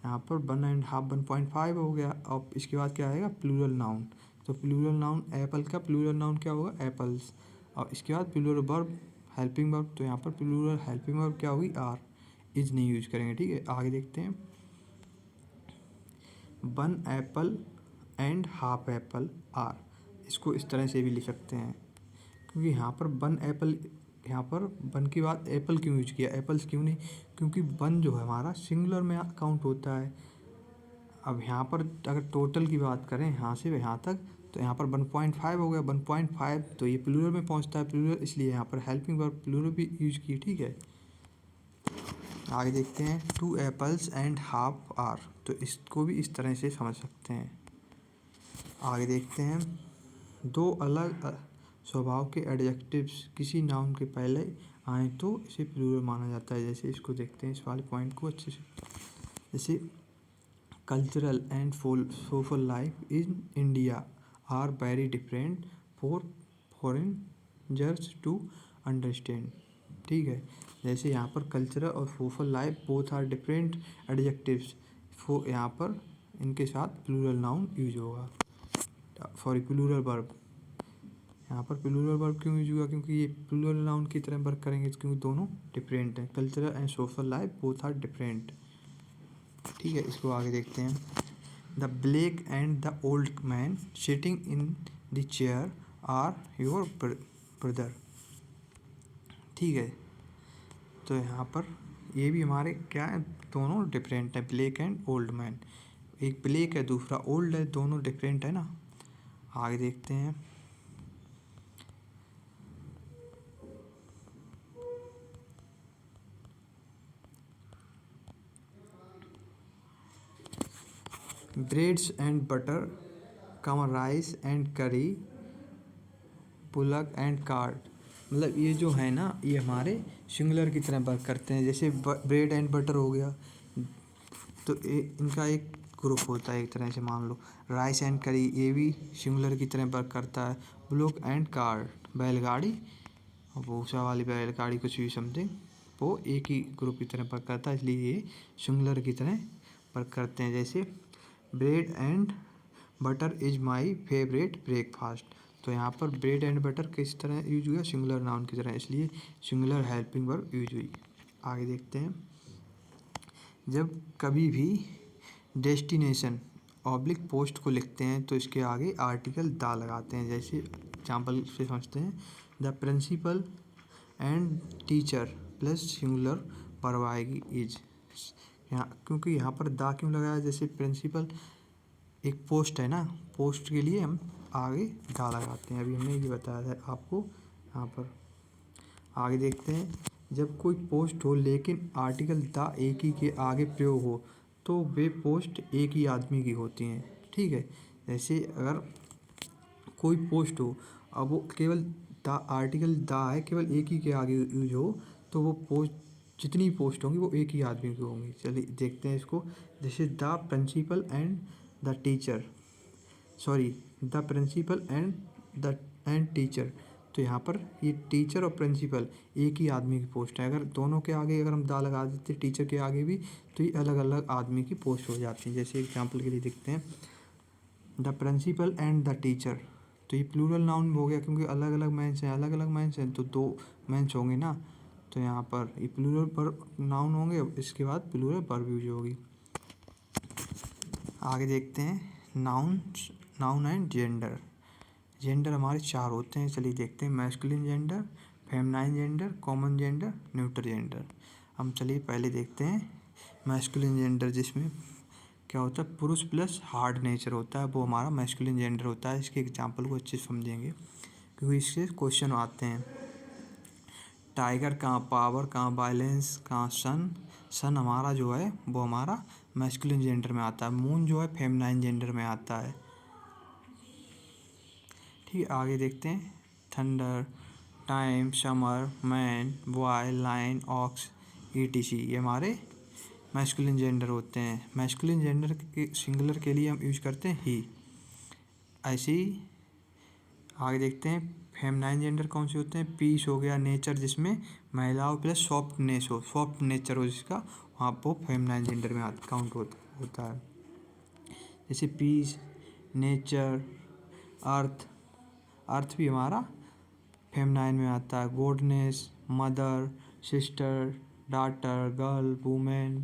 A: यहाँ पर 1.5 1.5 हो गया। अब इसके बाद क्या आएगा? Plural noun. तो प्लूरल नाउन एप्पल का प्लूरल नाउन क्या होगा? एप्पल्स। और इसके बाद प्लूरल वर्ब हेल्पिंग वर्ब, तो यहाँ पर प्लूरल हेल्पिंग वर्ब क्या होगी? आर। इज नहीं यूज करेंगे। ठीक है, आगे देखते हैं, 1 apple and half apple are. इसको इस तरह से भी लिख सकते हैं, क्योंकि यहाँ पर 1 एप्पल, यहाँ पर 1 की बात एप्पल क्यों यूज किया, एप्पल्स क्यों नहीं? क्योंकि 1 जो है हमारा सिंगुलर में काउंट होता है। अब यहाँ पर अगर टोटल की बात करें यहाँ से यहाँ तक, तो यहाँ पर 1.5 हो गया। 1.5 तो ये प्लूरल में पहुँचता है, प्लूरल, इसलिए यहाँ पर हेल्पिंग वर्ब प्लूरल भी यूज की। ठीक है, आगे देखते हैं, 2 एप्पल्स एंड हाफ आर। तो इसको भी इस तरह से समझ सकते हैं। आगे देखते हैं, 2 अलग स्वभाव के एडजेक्टिव्स किसी नाउन के पहले आए तो इसे प्लूरल माना जाता है। जैसे इसको देखते हैं, इस वाले पॉइंट को अच्छे से। जैसे cultural and social life in India are very different for foreigners to understand. ठीक है, जैसे यहाँ पर कल्चरल और social life both are different adjectives, यहाँ पर इनके साथ प्लूरल नाउन यूज होगा, सॉरी प्लूरल वर्ब। यहाँ पर प्लूरल वर्ब क्यों यूज हुआ? क्योंकि ये प्लूरल नाउन की तरह वर्क करेंगे, क्योंकि दोनों डिफरेंट हैं। Cultural and social life both are different. ठीक है, इसको आगे देखते हैं, the black and the old man sitting in the chair are your brother. ठीक है, तो यहाँ पर ये भी हमारे क्या है, दोनों डिफरेंट है, ब्लैक एंड ओल्ड मैन। एक ब्लैक है, दूसरा ओल्ड है, दोनों डिफरेंट है ना। आगे देखते हैं, breads and butter comma rice and curry पुलक एंड कार्ट। मतलब ये जो है ना, ये हमारे सिंगुलर की तरह वर्क करते हैं। जैसे ब्रेड एंड बटर हो गया, तो इनका एक ग्रुप होता है एक तरह से, मान लो। राइस एंड करी, ये भी सिंगुलर की तरह वर्क करता है। ब्लॉक एंड कार्ट, बैलगाड़ी और भूसा वाली बैलगाड़ी, कुछ भी समथिंग, वो एक ही ग्रुप की तरह वर्क करता है, इसलिए ये सिंगुलर की तरह वर्क करते हैं। जैसे bread and butter is my favourite breakfast, तो यहाँ पर ब्रेड एंड बटर किस तरह यूज हुआ, सिंगुलर नाउन की तरह, इसलिए सिंगुलर हेल्पिंग वर्ब यूज हुई। आगे देखते हैं। जब कभी भी डेस्टिनेशन ऑब्लिक पोस्ट को लिखते हैं तो इसके आगे आर्टिकल दा लगाते हैं। जैसे एग्जाम्पल से समझते हैं, the principal and teacher plus singular verb आएगी इज। यहाँ क्योंकि यहाँ पर दा क्यों लगाया, जैसे प्रिंसिपल एक पोस्ट है ना, पोस्ट के लिए हम आगे दा लगाते हैं। अभी हमने ये बताया था आपको। यहाँ पर आगे देखते हैं। जब कोई पोस्ट हो लेकिन आर्टिकल द एक ही के आगे प्रयोग हो तो वे पोस्ट एक ही आदमी की होती हैं। ठीक है, जैसे अगर कोई पोस्ट हो, अब वो केवल द आर्टिकल द है, केवल एक ही के आगे यूज हो, तो वो पोस्ट, जितनी पोस्ट होंगी वो एक ही आदमी की होंगी। चलिए देखते हैं इसको। जैसे the principal and the teacher, sorry, the principal and teacher, तो यहाँ पर ये टीचर और प्रिंसिपल एक ही आदमी की पोस्ट है। अगर दोनों के आगे अगर हम दा लगा देते टीचर के आगे भी, तो ये अलग अलग आदमी की पोस्ट हो जाती है। जैसे एग्जांपल के लिए देखते हैं, the principal and the teacher, तो ये प्लूरल नाउन हो गया, क्योंकि अलग अलग मेंस हैं, अलग अलग मेंस हैं तो दो मेंस होंगे ना, तो यहाँ पर ये प्लूरल पर नाउन होंगे, इसके बाद प्लूरल वर्ब यूज होगी। आगे देखते हैं नाउन एंड जेंडर। जेंडर हमारे चार होते हैं, चलिए देखते हैं। Masculine gender, feminine gender, common gender, neutral gender. हम चलिए पहले देखते हैं मैस्कुलिन जेंडर, जिसमें क्या होता है, पुरुष प्लस हार्ड नेचर होता है, वो हमारा मैस्कुलिन जेंडर होता है। इसके एग्जांपल को अच्छे से समझेंगे क्योंकि इससे क्वेश्चन आते हैं। टाइगर कहाँ पावर, कहाँ वायलेंस, कहाँ सन। सन हमारा जो है वो हमारा मैस्कुलिन जेंडर में आता है। मून जो है फेमिनाइन जेंडर में आता है। ठीक है, आगे देखते हैं। Thunder, time, summer, man, boy, line, ox, ETC, ये हमारे मैस्कुलिन जेंडर होते हैं। मैस्कुलिन जेंडर के सिंगुलर के लिए हम यूज करते हैं ही। ऐसे ही आगे देखते हैं। फेमिनाइन जेंडर कौन से होते हैं, पीस हो गया, नेचर जिसमें महिलाओं प्लस सॉफ्टनेस हो, सॉफ्ट नेचर हो जिसका, वहाँ पर फेमिनाइन जेंडर में काउंट होता है। जैसे पीस, नेचर, अर्थ भी हमारा फेमिनाइन में आता है। Goodness, mother, sister, daughter, girl, women,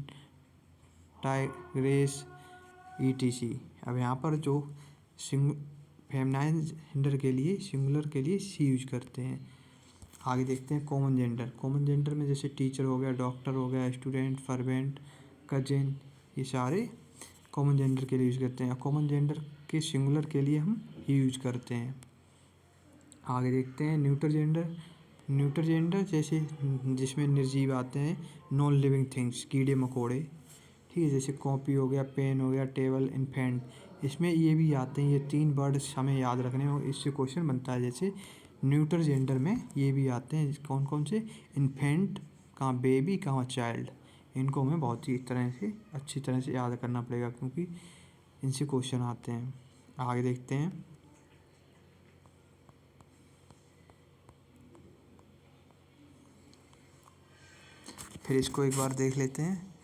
A: tigress, ETC। अब यहाँ पर जो फेमिनाइन जेंडर के लिए, सिंगुलर के लिए सी यूज करते हैं। आगे देखते हैं कॉमन जेंडर। कॉमन जेंडर में जैसे टीचर हो गया, डॉक्टर हो गया, स्टूडेंट, सर्वेंट, कजिन, ये सारे कॉमन जेंडर के लिए यूज करते हैं। कॉमन जेंडर के सिंगुलर के लिए हम ही यूज करते हैं। आगे देखते हैं न्यूट्रल जेंडर। न्यूट्रल जेंडर जैसे जिसमें निर्जीव आते हैं, नॉन लिविंग थिंग्स, कीड़े मकोड़े। ठीक है, जैसे कॉपी हो गया, पेन हो गया, टेबल, इन्फेंट, इसमें ये भी आते हैं। ये 3 वर्ड्स हमें याद रखने हैं, इससे क्वेश्चन बनता है। जैसे न्यूट्रल जेंडर में ये भी आते हैं, कौन कौन से, इन्फेंट, कहाँ बेबी, कहाँ चाइल्ड। इनको हमें बहुत ही अच्छी तरह से याद करना पड़ेगा, क्योंकि इनसे क्वेश्चन आते हैं। आगे देखते हैं। फिर इसको एक बार देख लेते हैं।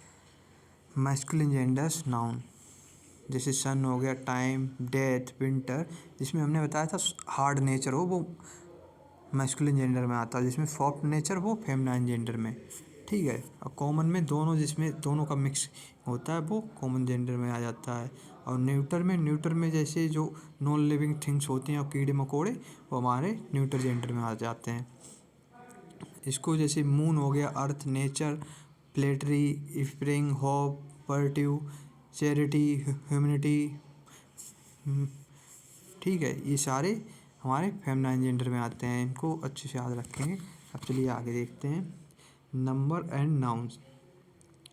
A: मैस्कुलिन जेंडर्स नाउन, जैसे सन हो गया, टाइम, डेथ, विंटर, जिसमें हमने बताया था हार्ड नेचर हो वो मैस्कुलिन जेंडर में आता है, जिसमें सॉफ्ट नेचर वो फेमिनाइन जेंडर में। ठीक है, और कॉमन में दोनों, जिसमें दोनों का मिक्स होता है वो कॉमन जेंडर में आ जाता है। और न्यूट्रल में जैसे जो नॉन लिविंग थिंग्स होती हैं और कीड़े मकोड़े, वो हमारे न्यूट्रल जेंडर में आ जाते हैं। इसको जैसे मून हो गया, अर्थ, नेचर, प्लेटरी, spring, hope, virtue, charity, humanity. ठीक है, ये सारे हमारे फेमिनाइन जेंडर में आते हैं, इनको अच्छे से याद रखेंगे। अब चलिए आगे देखते हैं। नंबर एंड नाउन्स,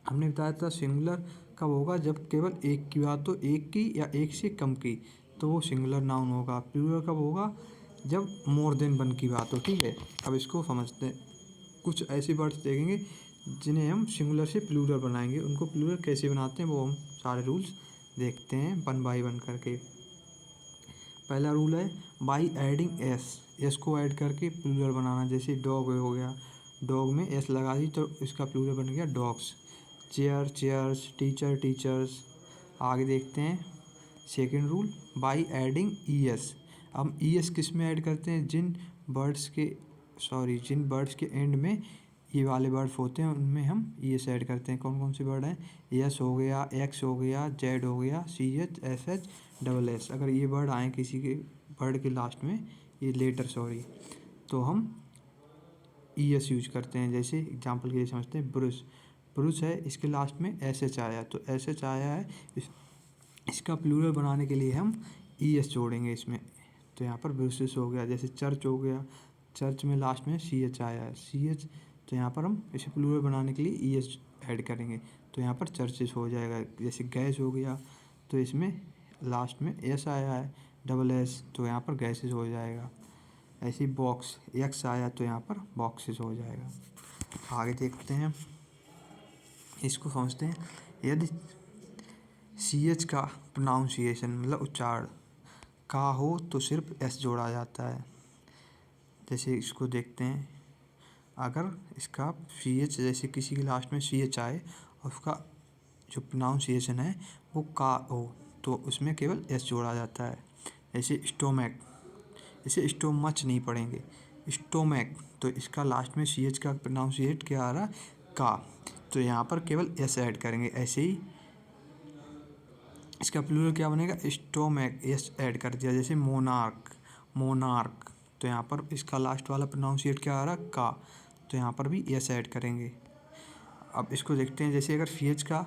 A: हमने बताया था सिंगुलर कब होगा? जब केवल एक की बात हो, एक की या एक से कम की, तो वो सिंगुलर नाउन होगा। प्लूरल कब होगा? जब मोर देन वन की बात हो। ठीक है, अब इसको समझते हैं। कुछ ऐसे वर्ड्स देखेंगे जिन्हें हम सिंगुलर से प्लूरल बनाएंगे। उनको प्लूरल कैसे बनाते हैं वो हम सारे रूल्स देखते हैं वन बाय वन करके। पहला रूल है बाई एडिंग एस, एस को ऐड करके प्लूरल बनाना। जैसे डॉग हो गया, डॉग में एस लगा दी तो इसका प्लूरल बन गया dogs. Chair chairs, teacher teachers. आगे देखते हैं second rule by adding E S. हम ई एस किस में ऐड करते हैं? जिन बर्ड्स के एंड में ये वाले वर्ड्स होते हैं उनमें हम ई एस ऐड करते हैं। कौन कौन से वर्ड हैं? एस हो गया, एक्स हो गया, जेड हो गया, C H, S H, double S. अगर ये वर्ड आए किसी के वर्ड के लास्ट में, ये लेटर तो हम ई एस यूज करते हैं। जैसे एग्जाम्पल के लिए समझते हैं ब्रुश, ब्रुश है, इसके लास्ट में एस एच आया, तो एस एच आया है, इसका प्लूरल बनाने के लिए हम ई एस जोड़ेंगे इसमें। तो यहाँ पर ब्रुशेस हो गया। जैसे चर्च हो गया, चर्च में लास्ट में सी एच आया है, सी एच, तो यहाँ पर हम इसे प्लूरल बनाने के लिए ई एस ऐड करेंगे, तो यहाँ पर चर्चेस हो जाएगा। जैसे गैस हो गया, तो इसमें लास्ट में एस आया है, डबल एस, तो यहाँ पर गैसेस हो जाएगा। ऐसे ही बॉक्स, एक्स आया तो यहाँ पर बॉक्सेस हो जाएगा। आगे देखते हैं, इसको समझते हैं। यदि सी एच का प्रोनाउंसिएशन मतलब उच्चारण का हो तो सिर्फ एस जोड़ा जाता है। जैसे इसको देखते हैं, अगर इसका सी एच, जैसे किसी के लास्ट में सी एच आए और उसका जो प्रोनाउंसिएशन है वो का हो, तो उसमें केवल एस जोड़ा जाता है। जैसे स्टोमैक, इसे स्टोमच नहीं पढ़ेंगे, स्टोमैक, तो इसका लास्ट में सी एच का प्रोनाउंसिएट क्या आ रहा? का, तो यहाँ पर केवल एस ऐड करेंगे। ऐसे ही इसका प्लूरल क्या बनेगा? स्टोमैक, एस ऐड कर दिया। जैसे मोनार्क, मोनार्क, तो यहाँ पर इसका लास्ट वाला प्रोनाउंसिएट क्या आ रहा? का, तो यहाँ पर भी एस ऐड करेंगे। अब इसको देखते हैं, जैसे अगर सी एच का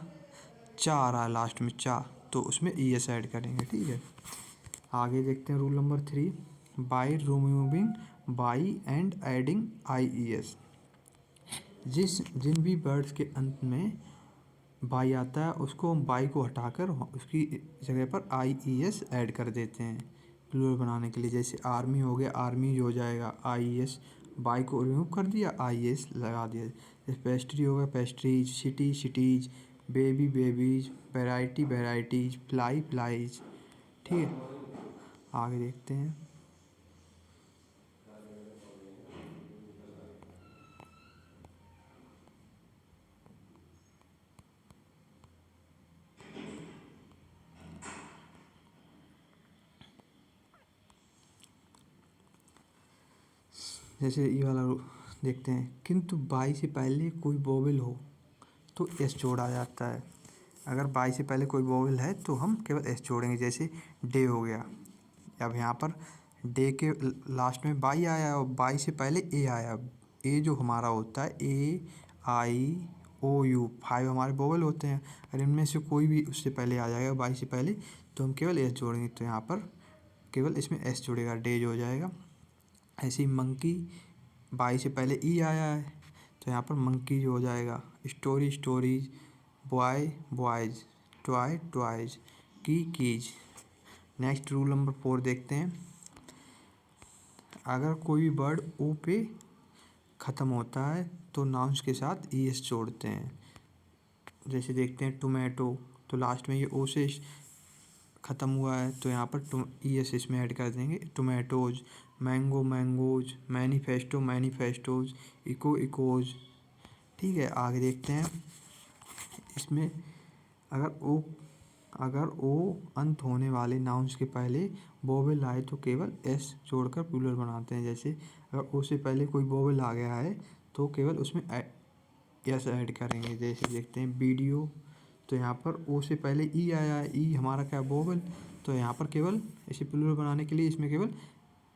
A: चा आ रहा है लास्ट में, चा, तो उसमें ई एस ऐड करेंगे। ठीक है, आगे देखते हैं rule number 3 by removing Y and adding I E S. जिन भी वर्ड्स के अंत में बाई आता है उसको हम बाई को हटाकर उसकी जगह पर आई ई एस ऐड कर देते हैं प्लूरल बनाने के लिए। जैसे आर्मी हो गया, आर्मी हो जाएगा आई ई एस, बाई को रिमूव कर दिया, आई एस लगा दिया। जैसे पेस्ट्री हो गया, pastries, city cities, baby babies, variety varieties, fly flies. ठीक है, आगे देखते हैं। जैसे ये वाला देखते हैं, किंतु बाई से पहले कोई वोवेल हो तो एस जोड़ा जाता है। अगर बाई से पहले कोई वोवेल है तो हम केवल एस जोड़ेंगे। जैसे डे हो गया, अब यहाँ पर डे के लास्ट में बाई आया और बाई से पहले ए आया। ए जो हमारा होता है, ए आई ओ यू, 5 हमारे वोवेल होते हैं। अगर इनमें से कोई भी उससे पहले आ जाएगा बाई से पहले, तो हम केवल एस जोड़ेंगे, तो यहाँ पर केवल इसमें एस जोड़ेगा, डे जो हो जाएगा। ऐसे ही मंकी, बाई से पहले ई आया है तो यहाँ पर मंकी जो हो जाएगा। Story stories, boy boys, toy toys, की कीज। नेक्स्ट रूल नंबर 4 देखते हैं। अगर कोई भी वर्ड ओ पे ख़त्म होता है तो नाउन्स के साथ ई एस जोड़ते हैं। जैसे देखते हैं टोमेटो, तो लास्ट में ये ओ से ख़त्म हुआ है तो यहाँ पर ई एस इसमें ऐड कर देंगे, tomatoes. Mango mangoes, manifesto manifestoes, echo echoes. ठीक है, आगे देखते हैं। इसमें अगर ओ अंत होने वाले नाउन्स के पहले वोवेल आए तो केवल एस जोड़कर प्लूरल बनाते हैं। जैसे अगर ओ से पहले कोई वोवेल आ गया है तो केवल उसमें एस ऐड करेंगे। जैसे देखते हैं वीडियो, तो यहाँ पर ओ से पहले ई आया है, ई हमारा क्या वोवेल, तो यहाँ पर केवल इसे प्लूरल बनाने के लिए इसमें केवल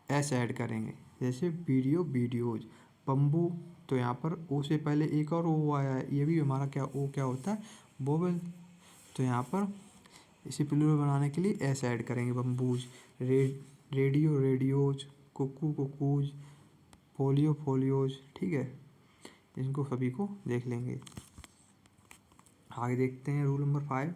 A: एस ऐड करेंगे। जैसे वीडियो वीडियोज। बम्बू, तो यहाँ पर ओ से पहले एक और ओ आया है, ये भी हमारा क्या ओ क्या होता है? वोवेल, तो यहाँ पर इसे प्लूरल बनाने के लिए एस ऐड करेंगे, बम्बूज। रेडियो रेडियोज, कुक्कू कुक्कूज, फोलियो फोलियोज। ठीक है, इनको सभी को देख लेंगे। आगे देखते हैं rule number 5,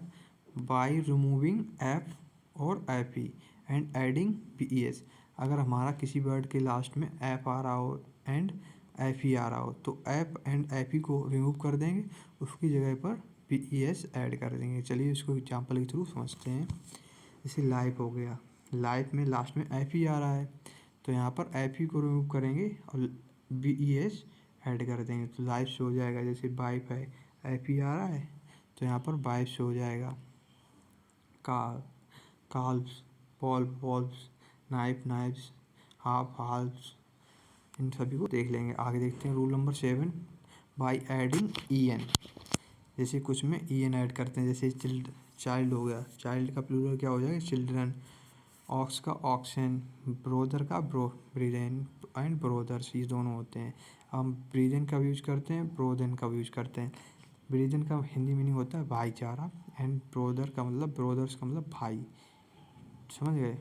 A: by removing F or F E and adding P E S. अगर हमारा किसी वर्ड के लास्ट में एफ आ रहा हो एंड एफ ई आ रहा हो तो एफ एंड एफ ई को रिमूव कर देंगे, उसकी जगह पर पी ई एस ऐड कर देंगे। चलिए इसको एग्जाम्पल के थ्रू समझते हैं। जैसे लाइफ हो गया, लाइफ में लास्ट में एफ ई आ रहा है तो यहाँ पर एफ ई को रिमूव करेंगे और बी ई एस ऐड कर देंगे तो लाइफ से हो जाएगा। जैसे बाइफ है, एफ ई आ रहा है तो यहाँ पर बाइफ से हो जाएगा। Calf, calves, bulb, bulbs, knife, knifes, half, halves, इन सभी को देख लेंगे। आगे देखते हैं rule number 7, by adding E N. जैसे कुछ में ई एन ऐड करते हैं, जैसे चाइल्ड हो गया, चाइल्ड का प्लूरल क्या हो जाएगा, चिल्ड्रन। ऑक्स का ऑक्सन, ब्रोदर का ब्रीदेन एंड ब्रोदर्स, ये दोनों होते हैं। हम ब्रीदेन का यूज करते हैं, ब्रोदेन का यूज करते हैं। ब्रीदेन का हिंदी मीनिंग होता है भाईचारा एंड ब्रोदर का मतलब, ब्रोदर्स का मतलब भाई। समझ गए।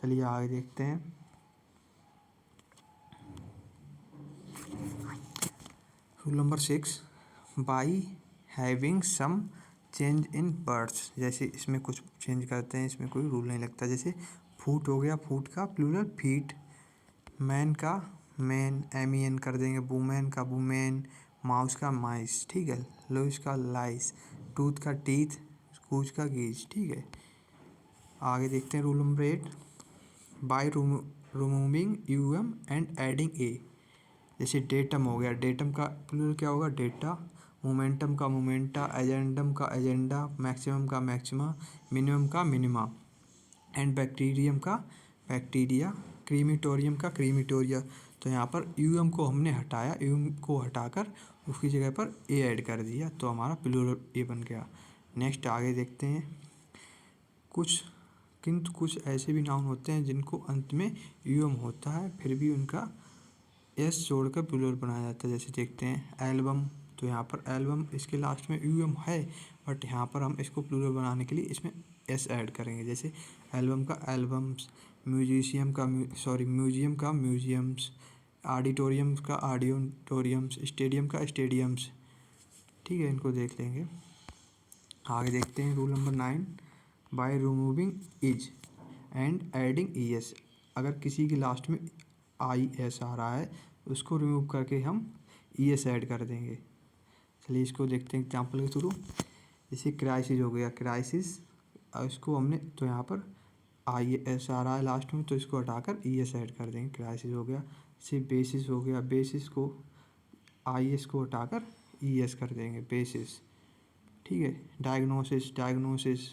A: चलिए आगे देखते हैं। Rule number 6, by having some change in words. जैसे इसमें कुछ चेंज करते हैं, इसमें कोई रूल नहीं लगता। जैसे फूट हो गया, फूट का प्लूरल फीट, मैन का मैन, एम ई एन कर देंगे, वुमेन का वुमेन, माउस का माइस, ठीक है, लुइस का लाइस, टूथ का टीथ, गूज का गीज, ठीक है। आगे देखते हैं rule number 8, by removing U M and adding A. जैसे डेटम हो गया, डेटम का प्लूरल क्या होगा, डेटा, मोमेंटम का मोमेंटा, एजेंडम का एजेंडा, मैक्सिमम का मैक्सिमा, मिनिमम का मिनिमा, एंड बैक्टीरियम का बैक्टीरिया, क्रीमिटोरियम का क्रीमिटोरिया। तो यहाँ पर यू एम को हमने हटाया, यू एम को हटाकर उसकी जगह पर ए ऐड कर दिया तो हमारा प्लूरल ए बन गया। नेक्स्ट आगे देखते हैं। किंतु कुछ ऐसे भी नाउन होते हैं जिनको अंत में यू एम होता है फिर भी उनका एस जोड़कर प्लूरल बनाया जाता है। जैसे देखते हैं एल्बम, तो यहाँ पर एल्बम इसके लास्ट में यू एम है बट यहाँ पर हम इसको प्लूरल बनाने के लिए इसमें एस ऐड करेंगे। जैसे एल्बम का एल्बम्स, म्यूजियम का म्यूजियम्स, ऑडिटोरियम का ऑडिटोरियम्स, स्टेडियम का स्टेडियम्स, ठीक है, इनको देख लेंगे। आगे देखते हैं rule number 9, by removing is and adding E S. अगर किसी के लास्ट में आई एस आ रहा है उसको रिमूव करके हम ई एस ऐड कर देंगे। चलिए इसको देखते हैं एग्जाम्पल के थ्रू। जैसे क्राइसिस हो गया, क्राइसिस, इसको हमने तो यहाँ पर आई एस आ रहा है लास्ट में तो इसको हटाकर ई एस ऐड कर देंगे, क्राइसिस हो गया। जैसे बेसिस हो गया, बेसिस को आई एस को हटाकर ई एस कर देंगे, बेसिस, ठीक है। डायग्नोसिस, डायग्नोसिस,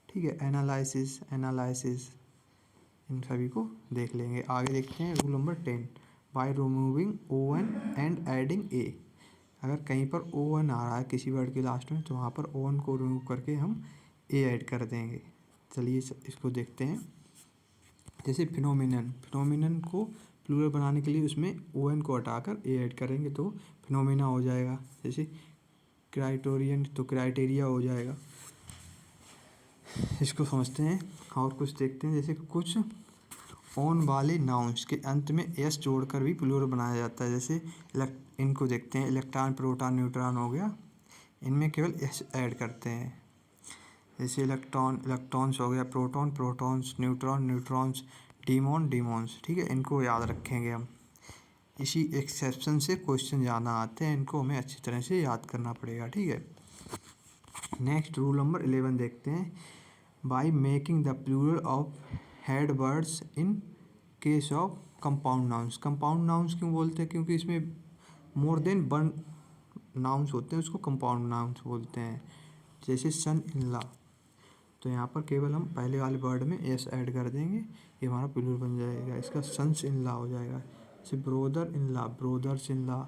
A: ठीक है। एनालिसिस, एनालिसिस, इन सभी को देख लेंगे। आगे देखते हैं rule number 10, by removing O N and adding A. अगर कहीं पर ओ एन आ रहा है किसी वर्ड के लास्ट में तो वहाँ पर ओ एन को रिमूव करके हम ए ऐड कर देंगे। चलिए इसको देखते हैं। जैसे फिनोमिनन, फिनोमिनन को प्लूरल बनाने के लिए उसमें ओ एन को हटाकर ए ऐड करेंगे तो फिनोमिना हो जाएगा। जैसे क्राइटेरियन तो क्राइटेरिया हो जाएगा। इसको समझते हैं और कुछ देखते हैं। जैसे कुछ ऑन वाले नाउन्स के अंत में एस जोड़कर भी प्लूरल बनाया जाता है। जैसे इनको देखते हैं, इलेक्ट्रॉन, प्रोटॉन, न्यूट्रॉन हो गया, इनमें केवल एस ऐड करते हैं। जैसे इलेक्ट्रॉन, इलेक्ट्रॉन्स हो गया, proton, protons, neutron, neutrons, demon, demons, ठीक है, इनको याद रखेंगे हम। इसी एक्सेप्शन से क्वेश्चन ज़्यादा आते हैं, इनको हमें अच्छी तरह से याद करना पड़ेगा, ठीक है। नेक्स्ट रूल नंबर 11 देखते हैं, by making the plural of head words in case of compound nouns. Compound nouns क्यों बोलते हैं, क्योंकि इसमें मोर देन वन नाउन्स होते हैं, उसको कंपाउंड नाउन्स बोलते हैं। जैसे सन इन लॉ, तो यहाँ पर केवल हम पहले वाले वर्ड में एस ऐड कर देंगे, ये हमारा प्लूरल बन जाएगा, इसका सन्स इन लॉ हो जाएगा। जैसे brother in law, brothers in law,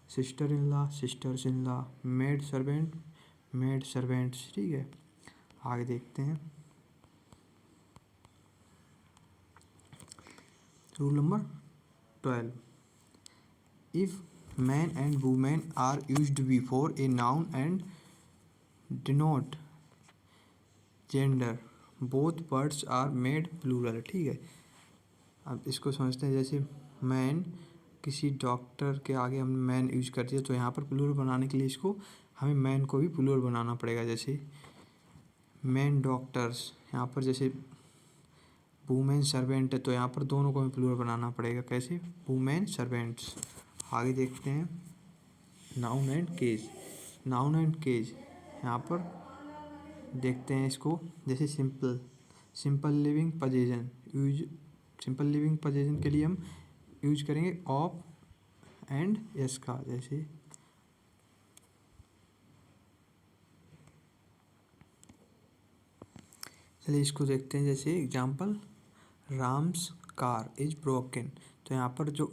A: sister in law, sisters in law, maid servant, maid servants, ठीक है। आगे देखते हैं rule number 12, if man and women are used before a noun and denote gender both words are made plural, ठीक है। अब इसको समझते हैं। जैसे मैन, किसी डॉक्टर के आगे हमने मैन यूज कर दिया तो यहाँ पर प्लूरल बनाने के लिए इसको हमें मैन को भी प्लूरल बनाना पड़ेगा। जैसे मैन डॉक्टर्स, यहाँ पर जैसे वुमेन सर्वेंट है तो यहाँ पर दोनों को हमें प्लूरल बनाना पड़ेगा। कैसे? Women servants. आगे देखते हैं noun and case. Noun and case यहाँ पर देखते हैं इसको। जैसे simple living position use, simple living position के लिए हम यूज करेंगे ऑफ एंड एस का। जैसे चलिए इसको देखते हैं। जैसे example, Ram's car is broken, तो यहाँ पर जो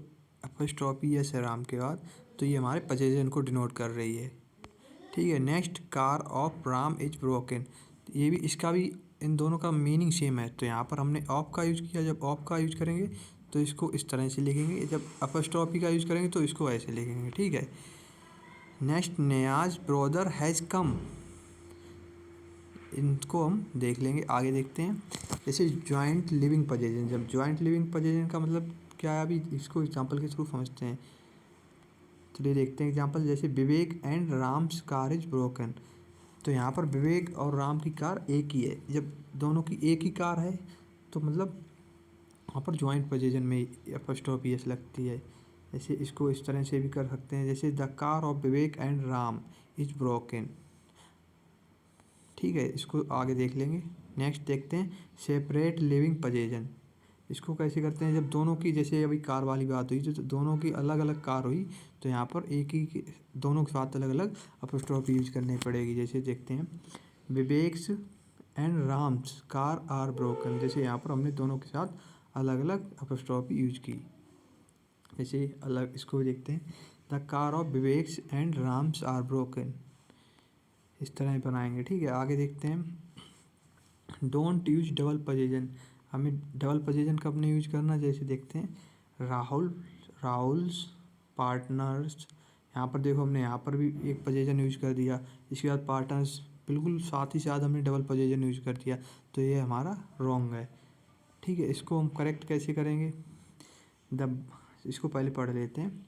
A: अपॉस्ट्रोफी एस है राम के बाद, तो ये हमारे पोजीशन को डिनोट कर रही है। ठीक है। Next, car of Ram is broken, ये भी, इसका भी इन दोनों का मीनिंग सेम है। तो यहाँ पर हमने ऑफ का यूज किया। जब ऑफ का यूज करेंगे तो इसको इस तरह से लिखेंगे, जब अपॉस्ट्रोफी का यूज करेंगे तो इसको ऐसे लिखेंगे। ठीक है। Next, Niyaz brother has come, इनको हम देख लेंगे। आगे देखते हैं। जैसे जॉइंट लिविंग पोजीशन, जब जॉइंट लिविंग पोजीशन का मतलब क्या है, अभी इसको एग्जांपल के थ्रू समझते हैं। चलिए देखते हैं एग्जांपल। जैसे Vivek and Ram's car is broken, तो यहाँ पर विवेक और राम की कार एक ही है। जब दोनों की एक ही कार है तो मतलब वहाँ पर जॉइंट पोजीशन में अपॉस्ट्रोफी एस लगती है। जैसे इसको इस तरह से भी कर सकते हैं। जैसे the car of Vivek and Ram is broken. ठीक है, इसको आगे देख लेंगे। नेक्स्ट देखते हैं सेपरेट लिविंग पोजीशन, इसको कैसे करते हैं। जब दोनों की, जैसे अभी कार वाली बात हुई, तो दोनों की अलग अलग कार हुई तो यहाँ पर एक ही दोनों के साथ अलग अलग अपॉस्ट्रोफी यूज करनी पड़ेगी। जैसे देखते हैं Vivek's and Ram's car are broken, जैसे यहाँ पर हमने दोनों के साथ अलग अलग अपॉस्ट्रोफी यूज की। जैसे अलग, इसको देखते हैं the car of Vivek's and Ram's are broken, इस तरह बनाएंगे। ठीक है। आगे देखते हैं डोंट यूज डबल पोजीशन, हमें डबल पोजीशन कब नहीं यूज करना। जैसे देखते हैं राहुल्स पार्टनर्स, यहाँ पर देखो हमने यहाँ पर भी एक पोजीशन यूज कर दिया, इसके बाद पार्टनर्स बिल्कुल साथ ही साथ हमने डबल पोजीशन यूज कर दिया, तो ये हमारा रॉन्ग है। ठीक है। इसको हम करेक्ट कैसे करेंगे। इसको पहले पढ़ लेते हैं।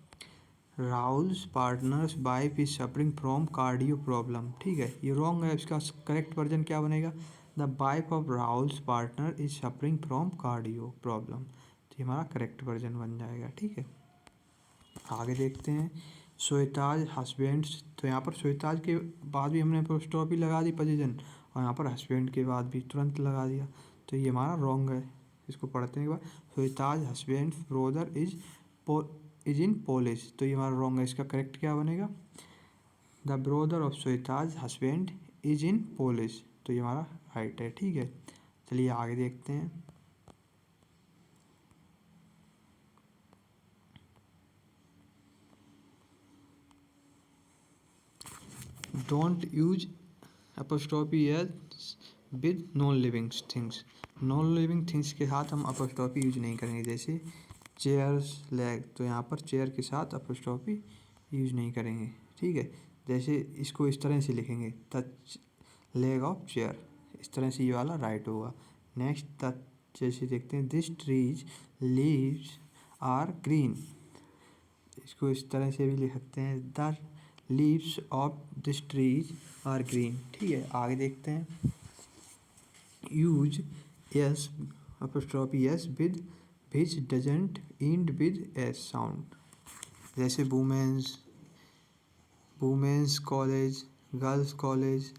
A: Rahul's partners wife is suffering from cardio problem. ठीक है, ये रॉन्ग है। इसका करेक्ट वर्जन क्या बनेगा, the wife of Rahul's partner is suffering from cardio problem, तो ये हमारा करेक्ट वर्जन बन जाएगा। ठीक है। आगे देखते हैं श्वेताज हस्बैंड्स, तो यहाँ पर श्वेताज के बाद भी हमने अपॉस्ट्रोफी लगा दी पोजीशन, और यहाँ पर हस्बैंड के बाद भी तुरंत लगा दिया, तो ये हमारा रॉन्ग है। इसको पढ़ते हैं एक बार। Shweta's husband brother is in police, तो ये हमारा रॉन्ग है। इसका करेक्ट क्या बनेगा, the brother of Shweta's husband is in police, तो ये हमारा राइट है। ठीक है। चलिए आगे देखते हैं। Don't use apostrophe S with non living things, non living things के साथ हम अपॉस्ट्रोफी यूज नहीं करेंगे। जैसे चेयर्स लेग, तो यहाँ पर चेयर के साथ अपॉस्ट्रोफी यूज नहीं करेंगे। ठीक है। जैसे इसको इस तरह से लिखेंगे द लेग ऑफ चेयर, इस तरह से ये वाला राइट होगा। नेक्स्ट जैसे देखते हैं this trees leaves are green, इसको इस तरह से भी लिख सकते हैं the leaves of this trees are green. ठीक है। आगे देखते हैं use S apostrophe S with which doesn't end with S sound. जैसे वुमेन्स कॉलेज, गर्ल्स कॉलेज,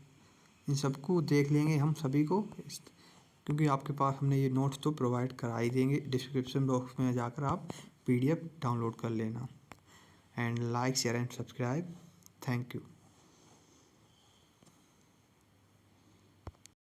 A: इन सबको देख लेंगे हम सभी को, क्योंकि आपके पास हमने ये नोट्स तो प्रोवाइड करा ही देंगे। डिस्क्रिप्शन बॉक्स में जाकर आप PDF डाउनलोड कर लेना। And like share and subscribe. Thank you.